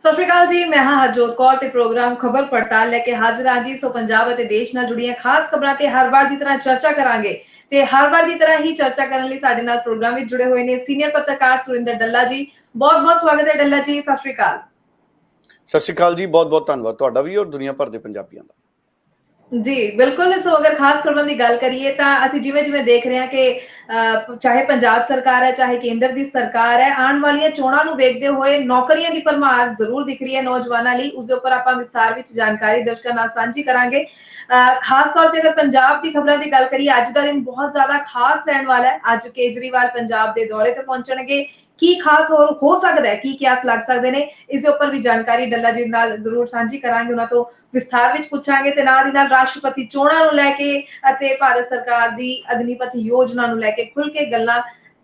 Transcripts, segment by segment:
ਸਤਿ ਸ਼੍ਰੀ ਅਕਾਲ ਜੀ, ਮੈਂ ਹਾਂ ਹਰਜੋਤ ਕੌਰ ਤੇ ਪ੍ਰੋਗਰਾਮ ਖਬਰ ਪੜਤਾਲ ਲੈ ਕੇ ਹਾਜ਼ਰ ਹਾਂ ਜੀ। ਸੋ ਪੰਜਾਬ ਅਤੇ ਦੇਸ਼ ਨਾਲ ਜੁੜੀਆਂ ਖਾਸ ਖਬਰਾਂ ਤੇ ਹਰ ਵਾਰ ਦੀ ਤਰ੍ਹਾਂ ਚਰਚਾ ਕਰਾਂਗੇ ਤੇ ਹਰ ਵਾਰ ਦੀ ਤਰ੍ਹਾਂ ਹੀ ਚਰਚਾ ਕਰਨ ਲਈ ਸਾਡੇ ਨਾਲ ਪ੍ਰੋਗਰਾਮ ਵਿੱਚ ਜੁੜੇ ਹੋਏ ਨੇ ਸੀਨੀਅਰ ਪੱਤਰਕਾਰ ਸੁਰਿੰਦਰ ਡੱਲਾ ਜੀ। ਬਹੁਤ-ਬਹੁਤ ਸਵਾਗਤ ਹੈ ਡੱਲਾ ਜੀ, ਸਤਿ ਸ਼੍ਰੀ ਅਕਾਲ। ਸਤਿ ਸ਼੍ਰੀ ਅਕਾਲ ਜੀ, ਬਹੁਤ-ਬਹੁਤ ਧੰਨਵਾਦ ਤੁਹਾਡਾ ਵੀ ਔਰ ਦੁਨੀਆ ਭਰ ਦੇ ਪੰਜਾਬੀਆਂ ਦਾ। जी बिल्कुल। सो अगर खास खबरों की गल करिए तो ਅਸੀਂ ਜਿਵੇਂ ਦੇਖ ਰਹੇ ਹਾਂ ਕਿ ਚਾਹੇ ਪੰਜਾਬ ਸਰਕਾਰ ਹੈ ਚਾਹੇ ਕੇਂਦਰ ਦੀ ਸਰਕਾਰ ਹੈ, ਆਉਣ ਵਾਲੀਆਂ ਚੋਣਾਂ ਨੂੰ ਵੇਖਦੇ ਹੋਏ ਨੌਕਰੀਆਂ ਦੀ ਭਰਮਾਰ ਜ਼ਰੂਰ ਦਿਖ ਰਹੀ ਹੈ ਨੌਜਵਾਨਾਂ ਲਈ। ਉਸ ਦੇ ਉੱਪਰ ਆਪਾਂ ਵਿਸਥਾਰ ਵਿੱਚ ਜਾਣਕਾਰੀ ਦਰਸ਼ਕਾਂ ਨਾਲ ਸਾਂਝੀ ਕਰਾਂਗੇ। ਖਾਸ ਤੌਰ ਤੇ ਅਗਰ ਪੰਜਾਬ ਦੀ ਖਬਰਾਂ ਦੀ ਗੱਲ ਕਰੀਏ, ਅੱਜ ਦਾ ਦਿਨ ਬਹੁਤ ਜ਼ਿਆਦਾ ਖਾਸ ਰਹਿਣ ਵਾਲਾ ਹੈ। ਅੱਜ ਕੇਜਰੀਵਾਲ ਪੰਜਾਬ ਦੇ ਦੌਰੇ ਤੇ ਪਹੁੰਚਣਗੇ। ਕੀ ਖਾਸ ਹੋ ਸਕਦਾ ਹੈ, ਕੀ ਕਿਆਸ ਲੱਗ ਸਕਦੇ ਨੇ, ਇਸ ਦੇ ਉੱਪਰ ਵੀ ਜਾਣਕਾਰੀ ਡੱਲਾ ਜੀ ਨਾਲ ਜ਼ਰੂਰ ਸਾਂਝੀ ਕਰਾਂਗੇ। ਉਹਨਾਂ ਤੋਂ ਵਿਸਥਾਰ ਵਿੱਚ ਪੁੱਛਾਂਗੇ ਤੇ ਨਾਲ ਦੀ ਨਾਲ ਰਾਸ਼ਟਰਪਤੀ ਚੋਣਾਂ ਨੂੰ ਲੈ ਕੇ ਅਤੇ ਭਾਰਤ ਸਰਕਾਰ ਦੀ ਅਗਨੀਪਥ ਯੋਜਨਾ ਨੂੰ ਲੈ ਕੇ ਖੁੱਲ ਕੇ ਗੱਲਾਂ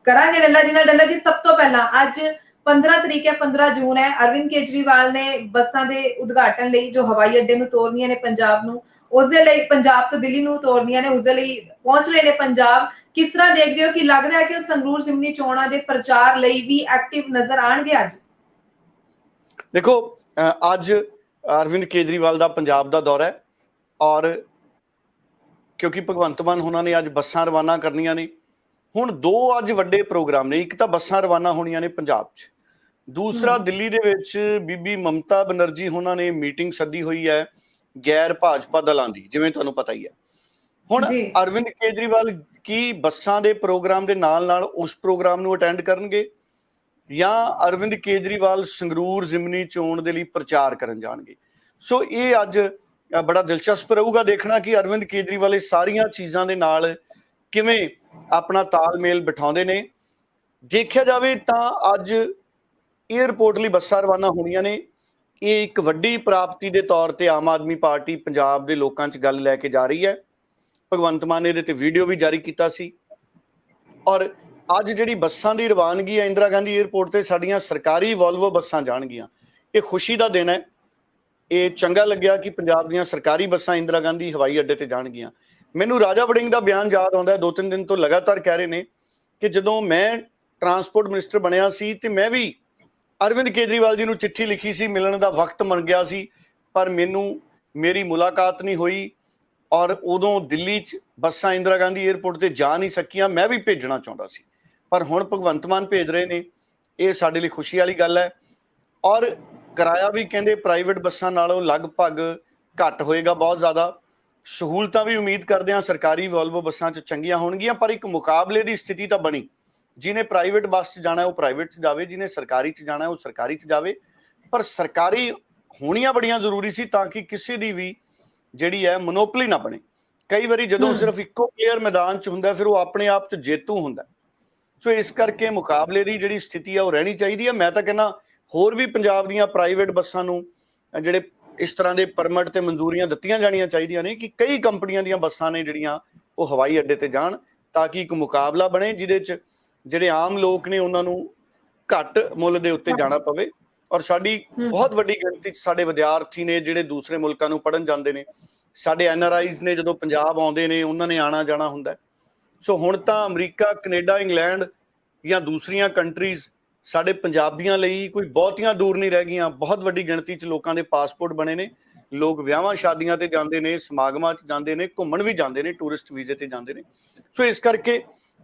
ਕਰਾਂਗੇ ਡੱਲਾ ਜੀ ਨਾਲ। ਡੱਲਾ ਜੀ, ਸਭ ਤੋਂ ਪਹਿਲਾਂ ਅੱਜ 15 ਤਰੀਕ ਹੈ, 15 ਜੂਨ ਹੈ। ਅਰਵਿੰਦ ਕੇਜਰੀਵਾਲ ਨੇ ਬੱਸਾਂ ਦੇ ਉਦਘਾਟਨ ਲਈ ਜੋ ਹਵਾਈ ਅੱਡੇ ਨੂੰ ਤੋਰਨੀਆਂ ਨੇ ਪੰਜਾਬ ਨੂੰ, ਉਸਦੇ ਲਈ ਪੰਜਾਬ ਤੋਂ ਦਿੱਲੀ ਨੂੰ ਤੋਰਨੀਆਂ ਨੇ, ਉਸਦੇ ਲਈ ਪਹੁੰਚ ਰਹੇ ਨੇ ਪੰਜਾਬ। ਕਿਸ ਤਰ੍ਹਾਂ ਦੇਖਦੇ ਹੋ ਕਿ ਲੱਗਦਾ ਹੈ ਕਿ ਉਹ ਸੰਗਰੂਰ ਜ਼ਿਮਨੀ ਚੋਣਾਂ ਦੇ ਪ੍ਰਚਾਰ ਲਈ ਵੀ ਐਕਟਿਵ ਨਜ਼ਰ ਆਣਗੇ ਅੱਜ? ਦੇਖੋ, ਅੱਜ ਅਰਵਿੰਦ ਕੇਜਰੀਵਾਲ ਦਾ ਪੰਜਾਬ ਦਾ ਦੌਰਾ ਹੈ ਔਰ ਕਿਉਂਕਿ ਭਗਵੰਤ ਮਾਨ ਉਹਨਾਂ ਨੇ ਅੱਜ ਬੱਸਾਂ ਰਵਾਨਾ ਕਰਨੀਆਂ ਨੇ। ਹੁਣ ਦੋ ਅੱਜ ਵੱਡੇ ਪ੍ਰੋਗਰਾਮ ਨੇ, ਇੱਕ ਤਾਂ ਬੱਸਾਂ ਰਵਾਨਾ ਹੋਣੀਆਂ ਨੇ ਪੰਜਾਬ 'ਚ, ਦੂਸਰਾ ਦਿੱਲੀ ਦੇ ਵਿੱਚ ਬੀਬੀ ਮਮਤਾ ਬਨਰਜੀ ਉਹਨਾਂ ਨੇ ਮੀਟਿੰਗ ਸੱਦੀ ਹੋਈ ਹੈ ਗੈਰ ਭਾਜਪਾ ਦਲਾਂ ਦੀ, ਜਿਵੇਂ ਤੁਹਾਨੂੰ ਪਤਾ ਹੀ ਹੈ। ਹੁਣ ਅਰਵਿੰਦ ਕੇਜਰੀਵਾਲ ਕੀ ਬੱਸਾਂ ਦੇ ਪ੍ਰੋਗਰਾਮ ਦੇ ਨਾਲ ਨਾਲ ਉਸ ਪ੍ਰੋਗਰਾਮ ਨੂੰ ਅਟੈਂਡ ਕਰਨਗੇ ਜਾਂ ਅਰਵਿੰਦ ਕੇਜਰੀਵਾਲ ਸੰਗਰੂਰ ਜ਼ਿਮਨੀ ਚੋਣ ਦੇ ਲਈ ਪ੍ਰਚਾਰ ਕਰਨ ਜਾਣਗੇ? ਸੋ ਇਹ ਅੱਜ ਬੜਾ ਦਿਲਚਸਪ ਰਹੂਗਾ ਦੇਖਣਾ ਕਿ ਅਰਵਿੰਦ ਕੇਜਰੀਵਾਲ ਇਹ ਸਾਰੀਆਂ ਚੀਜ਼ਾਂ ਦੇ ਨਾਲ ਕਿਵੇਂ ਆਪਣਾ ਤਾਲਮੇਲ ਬਿਠਾਉਂਦੇ ਨੇ। ਦੇਖਿਆ ਜਾਵੇ ਤਾਂ ਅੱਜ ਏਅਰਪੋਰਟ ਲਈ ਬੱਸਾਂ ਰਵਾਨਾ ਹੋਣੀਆਂ ਨੇ। ਇਹ ਇੱਕ ਵੱਡੀ ਪ੍ਰਾਪਤੀ ਦੇ ਤੌਰ ਤੇ ਆਮ ਆਦਮੀ ਪਾਰਟੀ ਪੰਜਾਬ ਦੇ ਲੋਕਾਂ 'ਚ ਗੱਲ ਲੈ ਕੇ ਜਾ ਰਹੀ ਹੈ। ਭਗਵੰਤ ਮਾਨ ਨੇ ਇਹਦੇ ਤੇ ਵੀਡੀਓ ਵੀ ਜਾਰੀ ਕੀਤਾ ਸੀ ਔਰ ਅੱਜ ਜਿਹੜੀ ਬੱਸਾਂ ਦੀ ਰਵਾਨਗੀ ਹੈ ਇੰਦਰਾ ਗਾਂਧੀ ਏਅਰਪੋਰਟ ਤੇ, ਸਾਡੀਆਂ ਸਰਕਾਰੀ ਵੋਲਵੋ ਬੱਸਾਂ ਜਾਣਗੀਆਂ। ਇਹ ਖੁਸ਼ੀ ਦਾ ਦਿਨ ਹੈ। ਇਹ ਚੰਗਾ ਲੱਗਿਆ ਕਿ ਪੰਜਾਬ ਦੀਆਂ ਸਰਕਾਰੀ ਬੱਸਾਂ ਇੰਦਰਾ ਗਾਂਧੀ ਹਵਾਈ ਅੱਡੇ ਤੇ ਜਾਣਗੀਆਂ। ਮੈਨੂੰ ਰਾਜਾ ਵੜਿੰਗ ਦਾ ਬਿਆਨ ਯਾਦ ਆਉਂਦਾ ਹੈ, 2-3 ਦਿਨ ਤੋਂ ਲਗਾਤਾਰ ਕਹਿ ਰਹੇ ਨੇ ਕਿ ਜਦੋਂ ਮੈਂ ਟਰਾਂਸਪੋਰਟ ਮਿਨਿਸਟਰ ਬਣਿਆ ਸੀ ਤੇ ਮੈਂ ਵੀ ਅਰਵਿੰਦ ਕੇਜਰੀਵਾਲ ਜੀ ਨੂੰ ਚਿੱਠੀ ਲਿਖੀ ਸੀ, ਮਿਲਣ ਦਾ ਵਕਤ ਮੰਗ ਗਿਆ ਸੀ, ਪਰ ਮੇਰੀ ਮੁਲਾਕਾਤ ਨਹੀਂ ਹੋਈ ਔਰ ਉਦੋਂ ਦਿੱਲੀ 'ਚ ਬੱਸਾਂ ਇੰਦਰਾ ਗਾਂਧੀ ਏਅਰਪੋਰਟ ਤੇ ਜਾ ਨਹੀਂ ਸਕੀਆਂ। ਮੈਂ ਵੀ ਭੇਜਣਾ ਚਾਹੁੰਦਾ ਸੀ, ਪਰ ਹੁਣ ਭਗਵੰਤ ਮਾਨ ਭੇਜ ਰਹੇ ਨੇ। ਇਹ ਸਾਡੇ ਲਈ ਖੁਸ਼ੀ ਵਾਲੀ ਗੱਲ ਹੈ ਔਰ ਕਿਰਾਇਆ ਵੀ ਕਹਿੰਦੇ ਪ੍ਰਾਈਵੇਟ ਬੱਸਾਂ ਨਾਲੋਂ ਲਗਭਗ ਘੱਟ ਹੋਏਗਾ, ਬਹੁਤ ਜ਼ਿਆਦਾ ਸਹੂਲਤਾਂ ਵੀ ਉਮੀਦ ਕਰਦੇ ਹਾਂ ਸਰਕਾਰੀ ਵੋਲਵੋ ਬੱਸਾਂ 'ਚ ਚੰਗੀਆਂ ਹੋਣਗੀਆਂ। ਪਰ ਇੱਕ ਮੁਕਾਬਲੇ ਦੀ ਸਥਿਤੀ ਤਾਂ ਬਣੀ, ਜਿਹਨੇ ਪ੍ਰਾਈਵੇਟ ਬੱਸ 'ਚ ਜਾਣਾ ਉਹ ਪ੍ਰਾਈਵੇਟ 'ਚ ਜਾਵੇ, ਜਿਹਨੇ ਸਰਕਾਰੀ 'ਚ ਜਾਣਾ ਉਹ ਸਰਕਾਰੀ 'ਚ ਜਾਵੇ। ਪਰ ਸਰਕਾਰੀ ਹੋਣੀਆਂ ਬੜੀਆਂ ਜ਼ਰੂਰੀ ਸੀ ਤਾਂ ਕਿ ਕਿਸੇ ਦੀ ਵੀ ਜਿਹੜੀ ਹੈ ਮੋਨੋਪਲੀ ਨਾ ਬਣੇ। ਕਈ ਵਾਰੀ ਜਦੋਂ ਸਿਰਫ ਇੱਕੋ ਪਲੇਅਰ ਮੈਦਾਨ 'ਚ ਹੁੰਦਾ ਫਿਰ ਉਹ ਆਪਣੇ ਆਪ 'ਚ ਜੇਤੂ ਹੁੰਦਾ। ਸੋ ਇਸ ਕਰਕੇ ਮੁਕਾਬਲੇ ਦੀ ਜਿਹੜੀ ਸਥਿਤੀ ਆ ਉਹ ਰਹਿਣੀ ਚਾਹੀਦੀ ਹੈ। ਮੈਂ ਤਾਂ ਕਹਿੰਦਾ ਹੋਰ ਵੀ ਪੰਜਾਬ ਦੀਆਂ ਪ੍ਰਾਈਵੇਟ ਬੱਸਾਂ ਨੂੰ ਜਿਹੜੇ ਇਸ ਤਰ੍ਹਾਂ ਦੇ ਪਰਮਿਟ ਤੇ ਮਨਜ਼ੂਰੀਆਂ ਦਿੱਤੀਆਂ ਜਾਣੀਆਂ ਚਾਹੀਦੀਆਂ ਨੇ ਕਿ ਕਈ ਕੰਪਨੀਆਂ ਦੀਆਂ ਬੱਸਾਂ ਨੇ ਜਿਹੜੀਆਂ ਉਹ ਹਵਾਈ ਅੱਡੇ ਤੇ ਜਾਣ, ਤਾਂ ਕਿ ਇੱਕ ਮੁਕਾਬਲਾ ਬਣੇ ਜਿਹਦੇ 'ਚ ਜਿਹੜੇ ਆਮ ਲੋਕ ਨੇ ਉਹਨਾਂ ਨੂੰ ਘੱਟ ਮੁੱਲ ਦੇ ਉੱਤੇ ਜਾਣਾ ਪਵੇ। ਔਰ ਸਾਡੀ ਬਹੁਤ ਵੱਡੀ ਗਿਣਤੀ 'ਚ ਸਾਡੇ ਵਿਦਿਆਰਥੀ ਨੇ ਜਿਹੜੇ ਦੂਸਰੇ ਮੁਲਕਾਂ ਨੂੰ ਪੜ੍ਹਨ ਜਾਂਦੇ ਨੇ, ਸਾਡੇ NRIs ਨੇ ਜਦੋਂ ਪੰਜਾਬ ਆਉਂਦੇ ਨੇ ਉਹਨਾਂ ਨੇ ਆਉਣਾ ਜਾਣਾ ਹੁੰਦਾ। ਸੋ ਹੁਣ ਤਾਂ ਅਮਰੀਕਾ, ਕੈਨੇਡਾ, ਇੰਗਲੈਂਡ ਜਾਂ ਦੂਸਰੀਆਂ ਕੰਟਰੀਜ਼ ਸਾਡੇ ਪੰਜਾਬੀਆਂ ਲਈ ਕੋਈ ਬਹੁਤੀਆਂ ਦੂਰ ਨਹੀਂ ਰਹਿ ਗਈਆਂ। ਬਹੁਤ ਵੱਡੀ ਗਿਣਤੀ 'ਚ ਲੋਕਾਂ ਦੇ ਪਾਸਪੋਰਟ ਬਣੇ ਨੇ, ਲੋਕ ਵਿਆਹਾਂ ਸ਼ਾਦੀਆਂ ਤੇ ਜਾਂਦੇ ਨੇ, ਸਮਾਗਮਾਂ 'ਚ ਜਾਂਦੇ ਨੇ, ਘੁੰਮਣ ਵੀ ਜਾਂਦੇ ਨੇ, ਟੂਰਿਸਟ ਵੀਜ਼ੇ ਤੇ ਜਾਂਦੇ ਨੇ। ਸੋ ਇਸ ਕਰਕੇ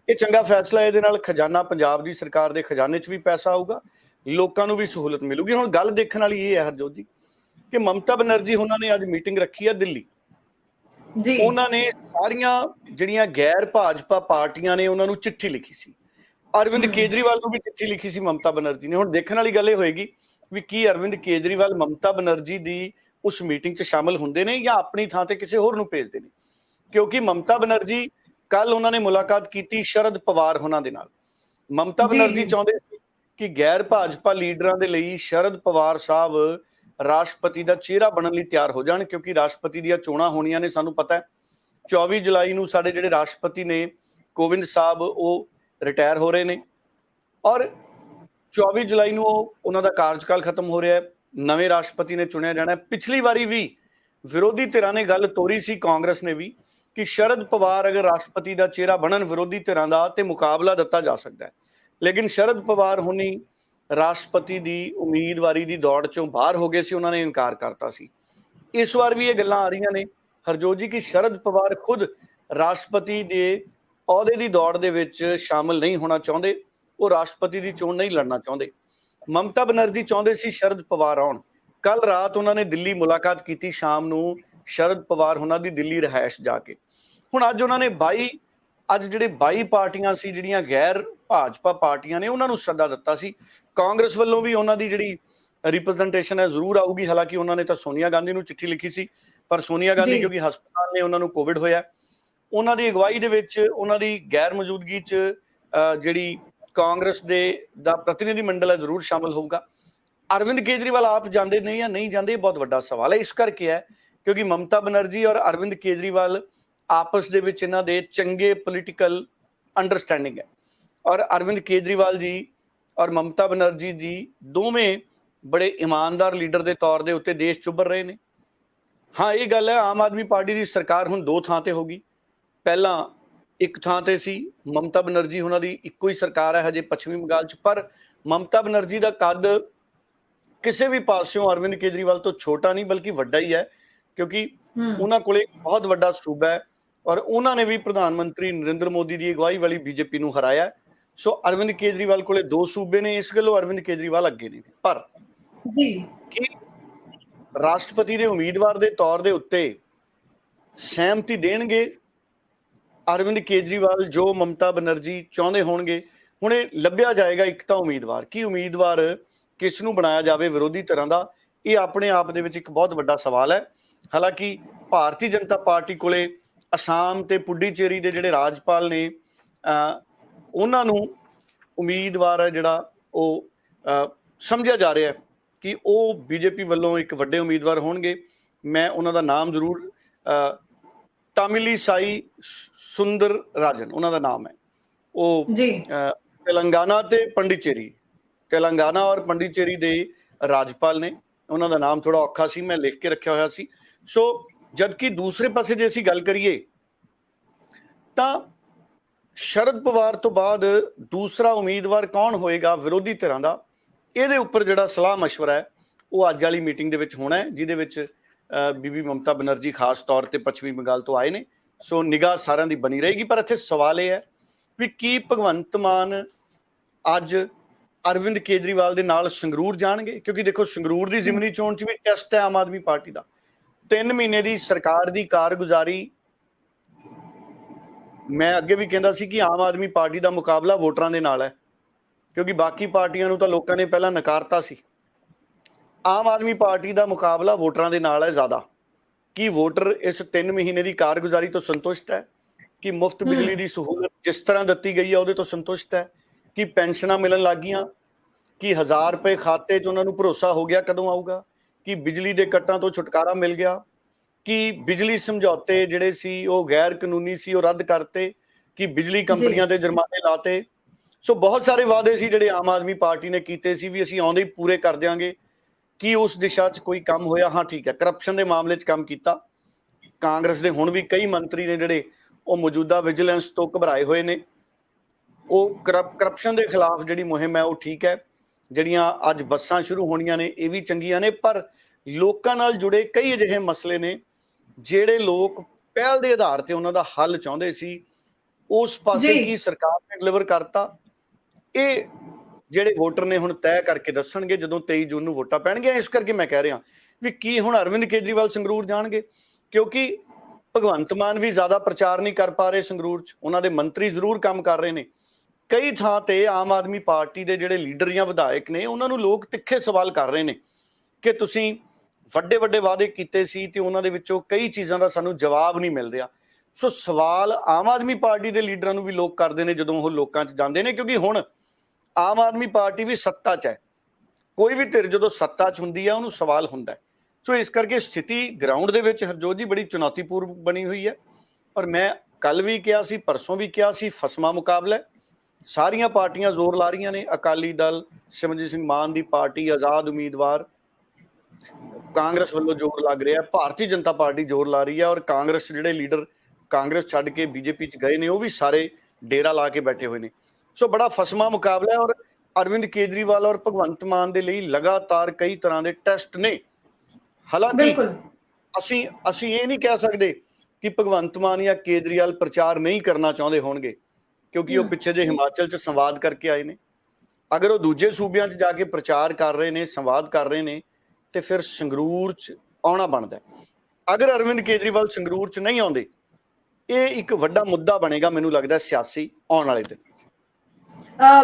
ਇਹ ਚੰਗਾ ਫੈਸਲਾ, ਇਹਦੇ ਨਾਲ ਖਜ਼ਾਨਾ ਪੰਜਾਬ ਦੀ ਸਰਕਾਰ ਦੇ ਖਜ਼ਾਨੇ 'ਚ ਵੀ ਪੈਸਾ ਆਊਗਾ, ਲੋਕਾਂ ਨੂੰ ਵੀ ਸਹੂਲਤ ਮਿਲੂਗੀ। ਹੁਣ ਗੱਲ ਦੇਖਣ ਵਾਲੀ ਇਹ ਹੈ ਹਰਜੋਤ ਜੀ ਕਿ ਮਮਤਾ ਬਨਰਜੀ ਉਹਨਾਂ ਨੇ ਅੱਜ ਮੀਟਿੰਗ ਰੱਖੀ ਹੈ ਦਿੱਲੀ। ਉਹਨਾਂ ਨੇ ਸਾਰੀਆਂ ਜਿਹੜੀਆਂ ਗੈਰ ਭਾਜਪਾ ਪਾਰਟੀਆਂ ਨੇ ਉਹਨਾਂ ਨੂੰ ਚਿੱਠੀ ਲਿਖੀ ਸੀ। ਅਰਵਿੰਦ ਕੇਜਰੀਵਾਲ ਨੂੰ ਵੀ ਚਿੱਠੀ ਲਿਖੀ ਸੀ ਮਮਤਾ ਬਨਰਜੀ ਨੇ। ਹੁਣ ਦੇਖਣ ਵਾਲੀ ਗੱਲ ਇਹ ਹੋਏਗੀ ਵੀ ਕੀ ਅਰਵਿੰਦ ਕੇਜਰੀਵਾਲ ਮਮਤਾ ਬਨਰਜੀ ਦੀ ਉਸ ਮੀਟਿੰਗ 'ਚ ਸ਼ਾਮਲ ਹੁੰਦੇ ਨੇ ਜਾਂ ਆਪਣੀ ਥਾਂ ਤੇ ਕਿਸੇ ਹੋਰ ਨੂੰ ਭੇਜਦੇ ਨੇ, ਕਿਉਂਕਿ ਮਮਤਾ ਬਨਰਜੀ ਕੱਲ ਉਹਨਾਂ ਨੇ ਮੁਲਾਕਾਤ ਕੀਤੀ ਸ਼ਰਦ ਪਵਾਰ ਹੋਣਾ ਦੇ ਨਾਲ। ਮਮਤਾ ਬਨਰਜੀ ਚਾਹੁੰਦੇ ਸੀ ਕਿ ਗੈਰ ਭਾਜਪਾ ਲੀਡਰਾਂ ਦੇ ਲਈ ਸ਼ਰਦ ਪਵਾਰ ਸਾਹਿਬ ਰਾਸ਼ਟਰਪਤੀ ਦਾ ਚਿਹਰਾ ਬਣਨ ਲਈ ਤਿਆਰ ਹੋ ਜਾਣ, ਕਿਉਂਕਿ ਰਾਸ਼ਟਰਪਤੀ ਦੀਆਂ ਚੋਣਾਂ ਹੋਣੀਆਂ ਨੇ। ਸਾਨੂੰ ਪਤਾ ਹੈ 24 ਜੁਲਾਈ ਨੂੰ ਸਾਡੇ ਜਿਹੜੇ ਰਾਸ਼ਟਰਪਤੀ ਨੇ ਕੋਵਿੰਦ ਸਾਹਿਬ ਉਹ ਰਿਟਾਇਰ ਹੋ ਰਹੇ ਨੇ ਔਰ 24 ਜੁਲਾਈ ਨੂੰ ਉਹਨਾਂ ਦਾ ਕਾਰਜਕਾਲ ਖਤਮ ਹੋ ਰਿਹਾ ਹੈ, ਨਵੇਂ ਰਾਸ਼ਟਰਪਤੀ ਨੇ ਚੁਣਿਆ ਜਾਣਾ। ਪਿਛਲੀ ਵਾਰੀ ਵੀ ਵਿਰੋਧੀ ਧਿਰਾਂ ਨੇ ਗੱਲ ਤੋਰੀ ਸੀ, ਕਾਂਗਰਸ ਨੇ ਵੀ, ਕਿ ਸ਼ਰਦ ਪਵਾਰ ਅਗਰ ਰਾਸ਼ਟਰਪਤੀ ਦਾ ਚਿਹਰਾ ਬਣਨ ਵਿਰੋਧੀ ਧਿਰਾਂ ਦਾ ਤੇ ਮੁਕਾਬਲਾ ਦਿੱਤਾ ਜਾ ਸਕਦਾ ਹੈ। ਲੇਕਿਨ ਸ਼ਰਦ ਪਵਾਰ ਹੁਣੀ ਰਾਸ਼ਟਰਪਤੀ ਦੀ ਉਮੀਦਵਾਰੀ ਦੀ ਦੌੜ ਚੋਂ ਬਾਹਰ ਹੋ ਗਏ ਸੀ, ਉਹਨਾਂ ਨੇ ਇਨਕਾਰ ਕਰਤਾ ਸੀ। ਇਸ ਵਾਰ ਵੀ ਇਹ ਗੱਲਾਂ ਆ ਰਹੀਆਂ ਨੇ ਹਰਜੋਤ ਜੀ ਕਿ ਸ਼ਰਦ ਪਵਾਰ ਖੁਦ ਰਾਸ਼ਟਰਪਤੀ ਦੇ ਅਹੁਦੇ ਦੀ ਦੌੜ ਦੇ ਵਿੱਚ ਸ਼ਾਮਲ ਨਹੀਂ ਹੋਣਾ ਚਾਹੁੰਦੇ, ਉਹ ਰਾਸ਼ਟਰਪਤੀ ਦੀ ਚੋਣ ਨਹੀਂ ਲੜਨਾ ਚਾਹੁੰਦੇ। ਮਮਤਾ ਬਨਰਜੀ ਚਾਹੁੰਦੇ ਸੀ ਸ਼ਰਦ ਪਵਾਰ ਆਉਣ। ਕੱਲ ਰਾਤ ਉਹਨਾਂ ਨੇ ਦਿੱਲੀ ਮੁਲਾਕਾਤ ਕੀਤੀ, ਸ਼ਾਮ ਨੂੰ ਸ਼ਰਦ ਪਵਾਰ ਉਹਨਾਂ ਦੀ ਦਿੱਲੀ ਰਿਹਾਇਸ਼ ਜਾ ਕੇ। ਹੁਣ ਅੱਜ ਉਹਨਾਂ ਨੇ 22 ਪਾਰਟੀਆਂ ਸੀ ਜਿਹੜੀਆਂ ਗੈਰ ਭਾਜਪਾ ਪਾਰਟੀਆਂ ਨੇ, ਉਹਨਾਂ ਨੂੰ ਸੱਦਾ ਦਿੱਤਾ ਸੀ। ਕਾਂਗਰਸ ਵੱਲੋਂ ਵੀ ਉਹਨਾਂ ਦੀ ਜਿਹੜੀ ਰਿਪਰੈਜ਼ੈਂਟੇਸ਼ਨ ਹੈ ਜ਼ਰੂਰ ਆਊਗੀ। ਹਾਲਾਂਕਿ ਉਹਨਾਂ ਨੇ ਤਾਂ ਸੋਨੀਆ ਗਾਂਧੀ ਨੂੰ ਚਿੱਠੀ ਲਿਖੀ ਸੀ, ਪਰ ਸੋਨੀਆ ਗਾਂਧੀ ਕਿਉਂਕਿ ਹਸਪਤਾਲ ਨੇ, ਉਹਨਾਂ ਨੂੰ ਕੋਵਿਡ ਹੋਇਆ, ਉਹਨਾਂ ਦੀ ਅਗਵਾਈ ਦੇ ਵਿੱਚ, ਉਹਨਾਂ ਦੀ ਗੈਰ ਮੌਜੂਦਗੀ 'ਚ ਜਿਹੜੀ ਕਾਂਗਰਸ ਦਾ ਪ੍ਰਤੀਨਿਧੀ ਮੰਡਲ ਹੈ ਜ਼ਰੂਰ ਸ਼ਾਮਲ ਹੋਊਗਾ। ਅਰਵਿੰਦ ਕੇਜਰੀਵਾਲ ਆਪ ਜਾਂਦੇ ਨੇ ਜਾਂ ਨਹੀਂ ਜਾਂਦੇ, ਇਹ ਬਹੁਤ ਵੱਡਾ ਸਵਾਲ ਹੈ। ਇਸ ਕਰਕੇ ਹੈ ਕਿਉਂਕਿ ਮਮਤਾ ਬਨਰਜੀ ਔਰ ਅਰਵਿੰਦ ਕੇਜਰੀਵਾਲ ਆਪਸ ਦੇ ਵਿੱਚ ਇਹਨਾਂ ਦੇ ਚੰਗੇ ਪੋਲੀਟੀਕਲ ਅੰਡਰਸਟੈਂਡਿੰਗ ਹੈ, ਔਰ ਅਰਵਿੰਦ ਕੇਜਰੀਵਾਲ ਜੀ ਔਰ ਮਮਤਾ ਬਨਰਜੀ ਜੀ ਦੋਵੇਂ ਬੜੇ ਇਮਾਨਦਾਰ ਲੀਡਰ ਦੇ ਤੌਰ ਦੇ ਉੱਤੇ ਦੇਸ਼ 'ਚ ਉੱਭਰ ਰਹੇ ਨੇ। ਹਾਂ, ਇਹ ਗੱਲ ਹੈ, ਆਮ ਆਦਮੀ ਪਾਰਟੀ ਦੀ ਸਰਕਾਰ ਹੁਣ 2 ਥਾਂ ਤੇ ਹੋਗੀ। ਪਹਿਲਾਂ ਇੱਕ ਥਾਂ ਤੇ ਸੀ, ਮਮਤਾ ਬਨਰਜੀ ਉਹਨਾਂ ਦੀ ਇੱਕੋ ਹੀ ਸਰਕਾਰ ਹੈ ਹਜੇ ਪੱਛਮੀ ਬੰਗਾਲ 'ਚ, ਪਰ ਮਮਤਾ ਬਨਰਜੀ ਦਾ ਕੱਦ ਕਿਸੇ ਵੀ ਪਾਸਿਓਂ ਅਰਵਿੰਦ ਕੇਜਰੀਵਾਲ ਤੋਂ ਛੋਟਾ ਨਹੀਂ ਬਲਕਿ ਵੱਡਾ ਹੀ ਹੈ, ਕਿਉਂਕਿ ਉਹਨਾਂ ਕੋਲੇ ਬਹੁਤ ਵੱਡਾ ਸੂਬਾ ਹੈ ਔਰ ਉਹਨਾਂ ਨੇ ਵੀ ਪ੍ਰਧਾਨ ਮੰਤਰੀ ਨਰਿੰਦਰ ਮੋਦੀ ਦੀ ਅਗਵਾਈ ਵਾਲੀ ਬੀਜੇਪੀ ਨੂੰ ਹਰਾਇਆ। ਸੋ ਅਰਵਿੰਦ ਕੇਜਰੀਵਾਲ ਕੋਲੇ 2 ਸੂਬੇ ਨੇ, ਇਸ ਗੱਲੋਂ ਅਰਵਿੰਦ ਕੇਜਰੀਵਾਲ ਅੱਗੇ ਨੇ। ਪਰ ਕੀ ਰਾਸ਼ਟਰਪਤੀ ਦੇ ਉਮੀਦਵਾਰ ਦੇ ਤੌਰ ਦੇ ਉੱਤੇ ਸਹਿਮਤੀ ਦੇਣਗੇ ਅਰਵਿੰਦ ਕੇਜਰੀਵਾਲ ਜੋ ਮਮਤਾ ਬਨਰਜੀ ਚਾਹੁੰਦੇ ਹੋਣਗੇ? ਹੁਣ ਇਹ ਲੱਭਿਆ ਜਾਏਗਾ ਇੱਕ ਤਾਂ ਉਮੀਦਵਾਰ। ਕੀ ਉਮੀਦਵਾਰ ਕਿਸ ਨੂੰ ਬਣਾਇਆ ਜਾਵੇ ਵਿਰੋਧੀ ਧਿਰਾਂ ਦਾ, ਇਹ ਆਪਣੇ ਆਪ ਦੇ ਵਿੱਚ ਇੱਕ ਬਹੁਤ ਵੱਡਾ ਸਵਾਲ ਹੈ। ਹਾਲਾਂਕਿ ਭਾਰਤੀ ਜਨਤਾ ਪਾਰਟੀ ਕੋਲੇ ਅਸਾਮ ਤੇ ਪੁਡੂਚੇਰੀ ਦੇ ਜਿਹੜੇ ਰਾਜਪਾਲ ਨੇ, ਉਹਨਾਂ ਨੂੰ ਉਮੀਦਵਾਰ ਹੈ ਜਿਹੜਾ ਉਹ ਸਮਝਿਆ ਜਾ ਰਿਹਾ ਕਿ ਉਹ ਬੀਜੇਪੀ ਵੱਲੋਂ ਇੱਕ ਵੱਡੇ ਉਮੀਦਵਾਰ ਹੋਣਗੇ। ਮੈਂ ਉਹਨਾਂ ਦਾ ਨਾਮ ਜ਼ਰੂਰ, ਤਾਮਿਲੀਸਾਈ ਸੁੰਦਰ ਰਾਜਨ ਉਹਨਾਂ ਦਾ ਨਾਮ ਹੈ। ਉਹ ਤੇਲੰਗਾਨਾ ਤੇ ਪੰਡੀਚੇਰੀ, ਤੇਲੰਗਾਨਾ ਔਰ ਪੰਡੀਚੇਰੀ ਦੇ ਰਾਜਪਾਲ ਨੇ। ਉਹਨਾਂ ਦਾ ਨਾਮ ਥੋੜਾ ਔਖਾ ਸੀ, ਮੈਂ ਲਿਖ ਕੇ ਰੱਖਿਆ ਹੋਇਆ ਸੀ। ਸੋ ਜਦਕਿ ਦੂਸਰੇ ਪਾਸੇ ਜੇ ਅਸੀਂ ਗੱਲ ਕਰੀਏ ਤਾਂ ਸ਼ਰਦ ਪਵਾਰ ਤੋਂ ਬਾਅਦ ਦੂਸਰਾ ਉਮੀਦਵਾਰ ਕੌਣ ਹੋਏਗਾ ਵਿਰੋਧੀ ਧਿਰਾਂ ਦਾ, ਇਹਦੇ ਉੱਪਰ ਜਿਹੜਾ ਸਲਾਹ ਮਸ਼ਵਰਾ ਹੈ ਉਹ ਅੱਜ ਵਾਲੀ ਮੀਟਿੰਗ ਦੇ ਵਿੱਚ ਹੋਣਾ ਹੈ, ਜਿਹਦੇ ਵਿੱਚ ਬੀਬੀ ਮਮਤਾ ਬਨਰਜੀ ਖਾਸ ਤੌਰ ਤੇ ਪੱਛਮੀ ਬੰਗਾਲ ਤੋਂ ਆਏ ਨੇ। ਸੋ ਨਿਗਾਹ ਸਾਰਿਆਂ ਦੀ ਬਣੀ ਰਹੇਗੀ। ਪਰ ਇੱਥੇ ਸਵਾਲ ਇਹ ਹੈ ਵੀ ਕੀ ਭਗਵੰਤ ਮਾਨ ਅੱਜ ਅਰਵਿੰਦ ਕੇਜਰੀਵਾਲ ਦੇ ਨਾਲ ਸੰਗਰੂਰ ਜਾਣਗੇ? ਕਿਉਂਕਿ ਦੇਖੋ, ਸੰਗਰੂਰ ਦੀ ਜ਼ਿਮਨੀ ਚੋਣ 'ਚ ਵੀ ਟੈਸਟ ਹੈ ਆਮ ਆਦਮੀ ਪਾਰਟੀ ਦਾ। 3 ਮਹੀਨੇ ਦੀ ਸਰਕਾਰ ਦੀ ਕਾਰਗੁਜ਼ਾਰੀ, ਮੈਂ ਅੱਗੇ ਵੀ ਕਹਿੰਦਾ ਸੀ ਕਿ ਆਮ ਆਦਮੀ ਪਾਰਟੀ ਦਾ ਮੁਕਾਬਲਾ ਵੋਟਰਾਂ ਦੇ ਨਾਲ ਹੈ, ਕਿਉਂਕਿ ਬਾਕੀ ਪਾਰਟੀਆਂ ਨੂੰ ਤਾਂ ਲੋਕਾਂ ਨੇ ਪਹਿਲਾਂ ਨਕਾਰਤਾ ਸੀ। ਆਮ ਆਦਮੀ ਪਾਰਟੀ ਦਾ ਮੁਕਾਬਲਾ ਵੋਟਰਾਂ ਦੇ ਨਾਲ ਹੈ ਜ਼ਿਆਦਾ। ਕੀ ਵੋਟਰ ਇਸ 3 ਮਹੀਨੇ ਦੀ ਕਾਰਗੁਜ਼ਾਰੀ ਤੋਂ ਸੰਤੁਸ਼ਟ ਹੈ? ਕਿ ਮੁਫਤ ਬਿਜਲੀ ਦੀ ਸਹੂਲਤ ਜਿਸ ਤਰ੍ਹਾਂ ਦਿੱਤੀ ਗਈ ਹੈ ਉਹਦੇ ਤੋਂ ਸੰਤੁਸ਼ਟ ਹੈ? ਕਿ ਪੈਨਸ਼ਨਾਂ ਮਿਲਣ ਲੱਗ ਗਈਆਂ? ਕਿ 1000 ਰੁਪਏ ਖਾਤੇ 'ਚ ਉਹਨਾਂ ਨੂੰ ਭਰੋਸਾ ਹੋ ਗਿਆ ਕਦੋਂ ਆਊਗਾ? ਕਿ ਬਿਜਲੀ ਦੇ ਕੱਟਾਂ ਤੋਂ ਛੁਟਕਾਰਾ ਮਿਲ ਗਿਆ? ਕਿ ਬਿਜਲੀ ਸਮਝੌਤੇ ਜਿਹੜੇ ਸੀ ਉਹ ਗੈਰ ਕਾਨੂੰਨੀ ਸੀ, ਉਹ ਰੱਦ ਕਰਤੇ? ਕਿ ਬਿਜਲੀ ਕੰਪਨੀਆਂ ਤੇ ਜੁਰਮਾਨੇ ਲਾਤੇ? ਸੋ ਬਹੁਤ ਸਾਰੇ ਵਾਅਦੇ ਸੀ ਜਿਹੜੇ ਆਮ ਆਦਮੀ ਪਾਰਟੀ ਨੇ ਕੀਤੇ ਸੀ ਵੀ ਅਸੀਂ ਆਉਂਦੇ ਹੀ ਪੂਰੇ ਕਰ ਦਿਆਂਗੇ। ਕੀ ਉਸ ਦਿਸ਼ਾ 'ਚ ਕੋਈ ਕੰਮ ਹੋਇਆ? ਹਾਂ, ਠੀਕ ਹੈ, ਕਰਪਸ਼ਨ ਦੇ ਮਾਮਲੇ 'ਚ ਕੰਮ ਕੀਤਾ। ਕਾਂਗਰਸ ਦੇ ਹੁਣ ਵੀ ਕਈ ਮੰਤਰੀ ਨੇ ਜਿਹੜੇ ਉਹ ਮੌਜੂਦਾ ਵਿਜੀਲੈਂਸ ਤੋਂ ਘਬਰਾਏ ਹੋਏ ਨੇ। ਉਹ ਕਰਪਸ਼ਨ ਦੇ ਖਿਲਾਫ ਜਿਹੜੀ ਮੁਹਿੰਮ ਹੈ ਉਹ ਠੀਕ ਹੈ। ਜਿਹੜੀਆਂ ਅੱਜ ਬੱਸਾਂ ਸ਼ੁਰੂ ਹੋਣੀਆਂ ਨੇ ਇਹ ਵੀ ਚੰਗੀਆਂ ਨੇ, ਪਰ ਲੋਕਾਂ ਨਾਲ ਜੁੜੇ ਕਈ ਅਜਿਹੇ ਮਸਲੇ ਨੇ ਜਿਹੜੇ ਲੋਕ ਪਹਿਲ ਦੇ ਆਧਾਰ ਤੇ ਉਹਨਾਂ ਦਾ ਹੱਲ ਚਾਹੁੰਦੇ ਸੀ, ਉਸ ਪਾਸੇ ਕੀ ਸਰਕਾਰ ਨੇ ਡਿਲੀਵਰ ਕਰਤਾ? ਇਹ ਜਿਹੜੇ ਵੋਟਰ ਨੇ ਹੁਣ ਤੈਅ ਕਰਕੇ ਦੱਸਣਗੇ ਜਦੋਂ 23 ਜੂਨ ਨੂੰ ਵੋਟਾਂ ਪੈਣਗੀਆਂ। ਇਸ ਕਰਕੇ ਮੈਂ ਕਹਿ ਰਿਹਾ ਵੀ ਕੀ ਹੁਣ ਅਰਵਿੰਦ ਕੇਜਰੀਵਾਲ ਸੰਗਰੂਰ ਜਾਣਗੇ? ਕਿਉਂਕਿ ਭਗਵੰਤ ਮਾਨ ਵੀ ਜ਼ਿਆਦਾ ਪ੍ਰਚਾਰ ਨਹੀਂ ਕਰ ਪਾ ਰਹੇ ਸੰਗਰੂਰ 'ਚ। ਉਹਨਾਂ ਦੇ ਮੰਤਰੀ ਜ਼ਰੂਰ ਕੰਮ ਕਰ ਰਹੇ ਨੇ। ਕਈ ਥਾਂ ਤੇ ਆਮ ਆਦਮੀ ਪਾਰਟੀ ਦੇ ਜਿਹੜੇ ਲੀਡਰ ਜਾਂ ਵਿਧਾਇਕ ਨੇ ਉਹਨਾਂ ਨੂੰ ਲੋਕ ਤਿੱਖੇ ਸਵਾਲ ਕਰ ਰਹੇ ਨੇ ਕਿ ਤੁਸੀਂ ਵੱਡੇ ਵੱਡੇ ਵਾਅਦੇ ਕੀਤੇ ਸੀ ਤੇ ਉਹਨਾਂ ਦੇ ਵਿੱਚੋਂ ਕਈ ਚੀਜ਼ਾਂ ਦਾ ਸਾਨੂੰ ਜਵਾਬ ਨਹੀਂ ਮਿਲ ਰਿਹਾ। ਸੋ ਸਵਾਲ ਆਮ ਆਦਮੀ ਪਾਰਟੀ ਦੇ ਲੀਡਰਾਂ ਨੂੰ ਵੀ ਲੋਕ ਕਰਦੇ ਨੇ ਜਦੋਂ ਉਹ ਲੋਕਾਂ 'ਚ ਜਾਂਦੇ ਨੇ, ਕਿਉਂਕਿ ਹੁਣ ਆਮ ਆਦਮੀ ਪਾਰਟੀ ਵੀ ਸੱਤਾ 'ਚ ਹੈ। ਕੋਈ ਵੀ ਧਿਰ ਜਦੋਂ ਸੱਤਾ 'ਚ ਹੁੰਦੀ ਹੈ ਉਹਨੂੰ ਸਵਾਲ ਹੁੰਦਾ ਹੈ। ਸੋ ਇਸ ਕਰਕੇ ਸਥਿਤੀ ਗਰਾਊਂਡ ਦੇ ਵਿੱਚ ਹਰਜੋਤ ਜੀ ਬੜੀ ਚੁਣੌਤੀਪੂਰਨ ਬਣੀ ਹੋਈ ਹੈ। ਔਰ ਮੈਂ ਕੱਲ ਵੀ ਕਿਹਾ ਸੀ, ਪਰਸੋਂ ਵੀ ਕਿਹਾ ਸੀ, ਫਸਮਾ ਮੁਕਾਬਲਾ। ਸਾਰੀਆਂ ਪਾਰਟੀਆਂ ਜ਼ੋਰ ਲਾ ਰਹੀਆਂ ਨੇ। ਅਕਾਲੀ ਦਲ, ਸਿਮਰਜੀਤ ਸਿੰਘ ਮਾਨ ਦੀ ਪਾਰਟੀ, ਆਜ਼ਾਦ ਉਮੀਦਵਾਰ, ਕਾਂਗਰਸ ਵੱਲੋਂ ਜ਼ੋਰ ਲੱਗ ਰਿਹਾ, ਭਾਰਤੀ ਜਨਤਾ ਪਾਰਟੀ ਜ਼ੋਰ ਲਾ ਰਹੀ ਹੈ। ਔਰ ਕਾਂਗਰਸ ਜਿਹੜੇ ਲੀਡਰ ਕਾਂਗਰਸ ਛੱਡ ਕੇ ਬੀਜੇਪੀ 'ਚ ਗਏ ਨੇ ਉਹ ਵੀ ਸਾਰੇ ਡੇਰਾ ਲਾ ਕੇ ਬੈਠੇ ਹੋਏ ਨੇ। ਸੋ ਬੜਾ ਫਸਮਾ ਮੁਕਾਬਲਾ ਹੈ। ਔਰ ਅਰਵਿੰਦ ਕੇਜਰੀਵਾਲ ਔਰ ਭਗਵੰਤ ਮਾਨ ਦੇ ਲਈ ਲਗਾਤਾਰ ਕਈ ਤਰ੍ਹਾਂ ਦੇ ਟੈਸਟ ਨੇ। ਹਾਲਾਂਕਿ ਅਸੀਂ ਇਹ ਨਹੀਂ ਕਹਿ ਸਕਦੇ ਕਿ ਭਗਵੰਤ ਮਾਨ ਜਾਂ ਕੇਜਰੀਵਾਲ ਪ੍ਰਚਾਰ ਨਹੀਂ ਕਰਨਾ ਚਾਹੁੰਦੇ ਹੋਣਗੇ, ਕਿਉਂਕਿ ਉਹ ਪਿੱਛੇ ਜੇ ਹਿਮਾਚਲ 'ਚ ਸੰਵਾਦ ਕਰਕੇ ਆਏ ਨੇ। ਅਗਰ ਉਹ ਦੂਜੇ ਸੂਬਿਆਂ 'ਚ ਜਾ ਕੇ ਪ੍ਰਚਾਰ ਕਰ ਰਹੇ ਨੇ, ਸੰਵਾਦ ਕਰ ਰਹੇ ਨੇ, ਤੇ ਫਿਰ ਸੰਗਰੂਰ 'ਚ ਆਉਣਾ ਬਣਦਾ। ਅਗਰ ਅਰਵਿੰਦ ਕੇਜਰੀਵਾਲ ਸੰਗਰੂਰ 'ਚ ਨਹੀਂ ਆਉਂਦੇ, ਇਹ ਇੱਕ ਵੱਡਾ ਮੁੱਦਾ ਬਣੇਗਾ ਮੈਨੂੰ ਲੱਗਦਾ ਸਿਆਸੀ ਆਉਣ ਵਾਲੇ ਦਿਨ।